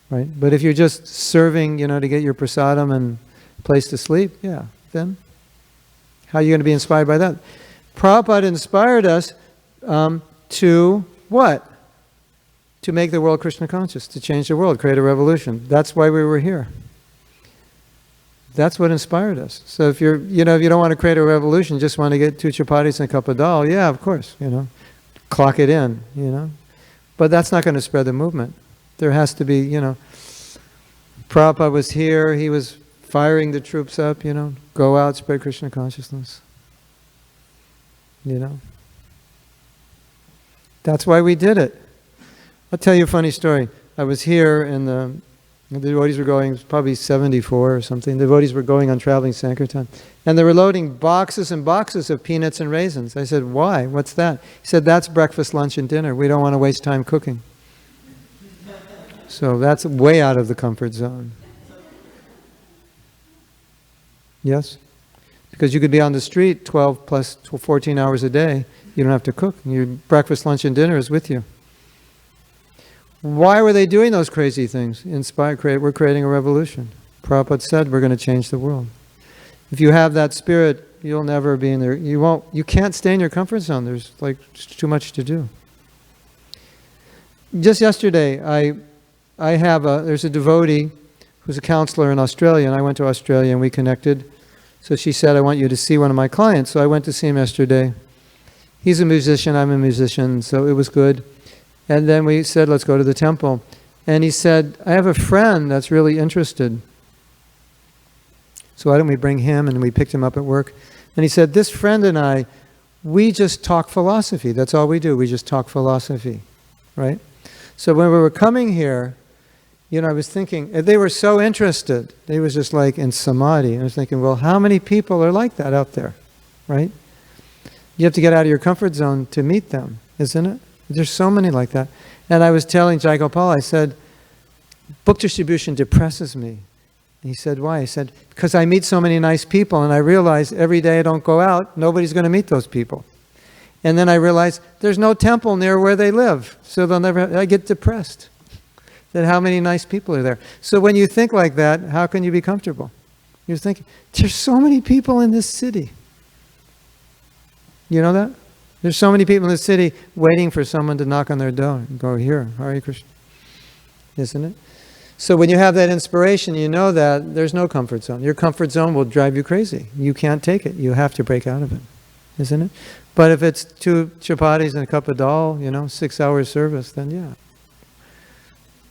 Right? But if you're just serving, you know, to get your prasadam and place to sleep, yeah, then how are you going to be inspired by that? Prabhupada inspired us to what? To make the world Krishna conscious, to change the world, create a revolution. That's why we were here. That's what inspired us. So if if you don't want to create a revolution, just want to get 2 chapatis and a cup of dal, yeah, of course, clock it in, But that's not going to spread the movement. There has to be, Prabhupada was here, he was firing the troops up, go out, spread Krishna consciousness. That's why we did it. I'll tell you a funny story. I was here and the devotees were going, it was probably 74 or something. The devotees were going on traveling Sankirtan. And they were loading boxes and boxes of peanuts and raisins. I said, why? What's that? He said, that's breakfast, lunch, and dinner. We don't want to waste time cooking. So that's way out of the comfort zone. Yes? Because you could be on the street 12 plus 14 hours a day. You don't have to cook. Your breakfast, lunch, and dinner is with you. Why were they doing those crazy things? We're creating a revolution. Prabhupada said we're going to change the world. If you have that spirit, you'll never be in there. You can't stay in your comfort zone. There's too much to do. Just yesterday, there's a devotee who's a counselor in Australia, and I went to Australia and we connected. So she said, I want you to see one of my clients. So I went to see him yesterday. He's a musician, I'm a musician, so it was good. And then we said, let's go to the temple. And he said, I have a friend that's really interested. So why don't we bring him? And we picked him up at work. And he said, this friend and I, we just talk philosophy. That's all we do. We just talk philosophy, right? So when we were coming here, I was thinking, they were so interested. They was just like in samadhi. I was thinking, well, how many people are like that out there, right? You have to get out of your comfort zone to meet them, isn't it? There's so many like that. And I was telling Jai Gopal, I said, book distribution depresses me. And he said, why? He said, because I meet so many nice people and I realize every day I don't go out, nobody's going to meet those people. And then I realize there's no temple near where they live. So I get depressed. That how many nice people are there. So when you think like that, how can you be comfortable? You're thinking, there's so many people in this city. You know that? There's so many people in the city waiting for someone to knock on their door and go, here, Hare Krishna. Isn't it? So when you have that inspiration, you know that there's no comfort zone. Your comfort zone will drive you crazy. You can't take it. You have to break out of it. Isn't it? But if it's 2 chapatis and a cup of dal, 6 hours service, then yeah.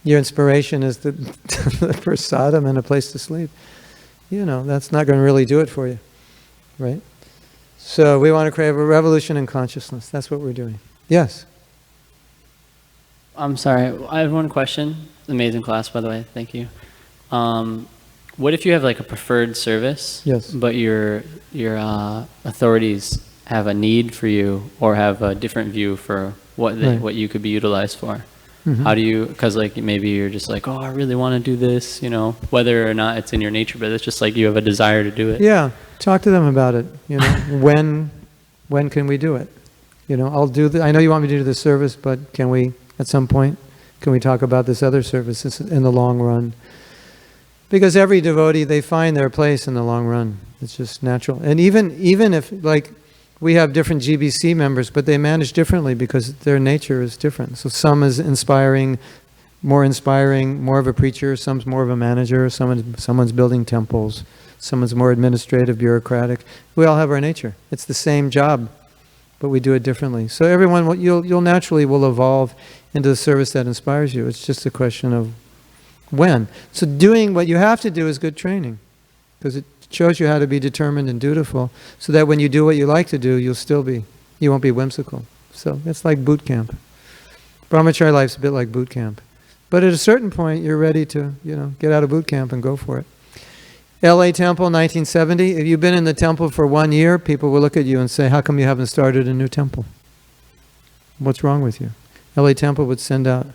Your inspiration is the prasadam and a place to sleep. That's not going to really do it for you. Right? So we want to create a revolution in consciousness. That's what we're doing. Yes? I'm sorry. I have one question. Amazing class, by the way. Thank you. What if you have like a preferred service, yes, but your authorities have a need for you or have a different view for what you could be utilized for? Mm-hmm. How do you, because like maybe you're just like, oh, I really want to do this, whether or not it's in your nature, but it's just like you have a desire to do it. Yeah, talk to them about it. When can we do it? I'll do I know you want me to do this service, but can we, at some point, can we talk about this other service in the long run? Because every devotee, they find their place in the long run. It's just natural. And even if, like, we have different GBC members, but they manage differently because their nature is different. So some is inspiring, more of a preacher, some's more of a manager, someone's building temples, someone's more administrative, bureaucratic. We all have our nature. It's the same job, but we do it differently. So everyone, you'll naturally will evolve into the service that inspires you. It's just a question of when. So doing what you have to do is good training, because it shows you how to be determined and dutiful, so that when you do what you like to do, you'll still be You won't be whimsical. So it's like boot camp. Brahmachari life's a bit like boot camp. But at a certain point, you're ready to, get out of boot camp and go for it. LA Temple, 1970. If you've been in the temple for 1 year, people will look at you and say, how come you haven't started a new temple? What's wrong with you? LA Temple would send out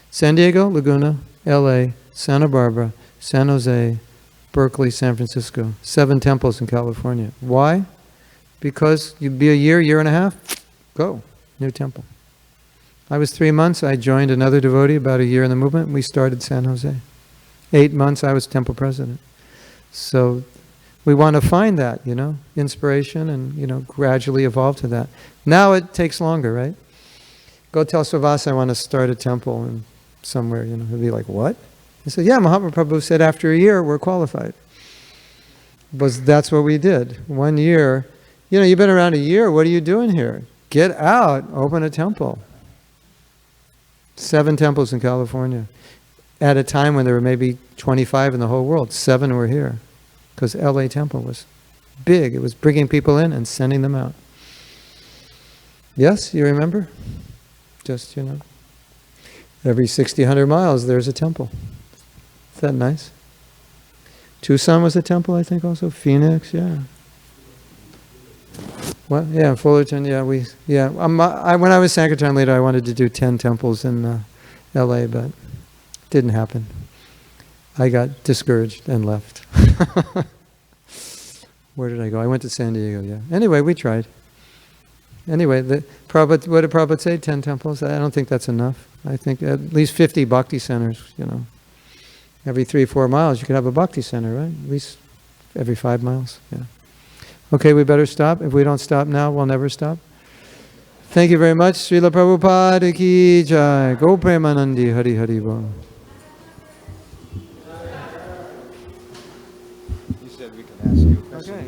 San Diego, Laguna, LA, Santa Barbara, San Jose, Berkeley, San Francisco. 7 temples in California. Why? Because you'd be a year and a half, go, new temple. I was 3 months, I joined another devotee, about a year in the movement, we started San Jose. 8 months, I was temple president. So we want to find that, inspiration and, gradually evolve to that. Now it takes longer, right? Go tell Srivasa I want to start a temple and somewhere, he'll be like, what? I said, yeah, Mahatma Prabhu said after a year we're qualified. That's what we did. 1 year. You've been around a year, what are you doing here? Get out, open a temple. 7 temples in California. At a time when there were maybe 25 in the whole world, 7 were here. Because LA Temple was big. It was bringing people in and sending them out. Yes, you remember? Just, every 60, 100 miles there's a temple. Is that nice? Tucson was a temple, I think, also. Phoenix, yeah. What? Yeah, Fullerton, yeah. When I was Sankirtan leader, I wanted to do 10 temples in LA, but didn't happen. I got discouraged and left. Where did I go? I went to San Diego, yeah. Anyway, we tried. Anyway, what did Prabhupada say? 10 temples? I don't think that's enough. I think at least 50 bhakti centers, Every 3-4 miles you could have a bhakti center, right? At least every 5 miles, yeah. Okay, we better stop. If we don't stop now, we'll never stop. Thank you very much. Srila Prabhupada ki jai. Go Premanandi Hari Hari Bol. You said we can ask you. Okay.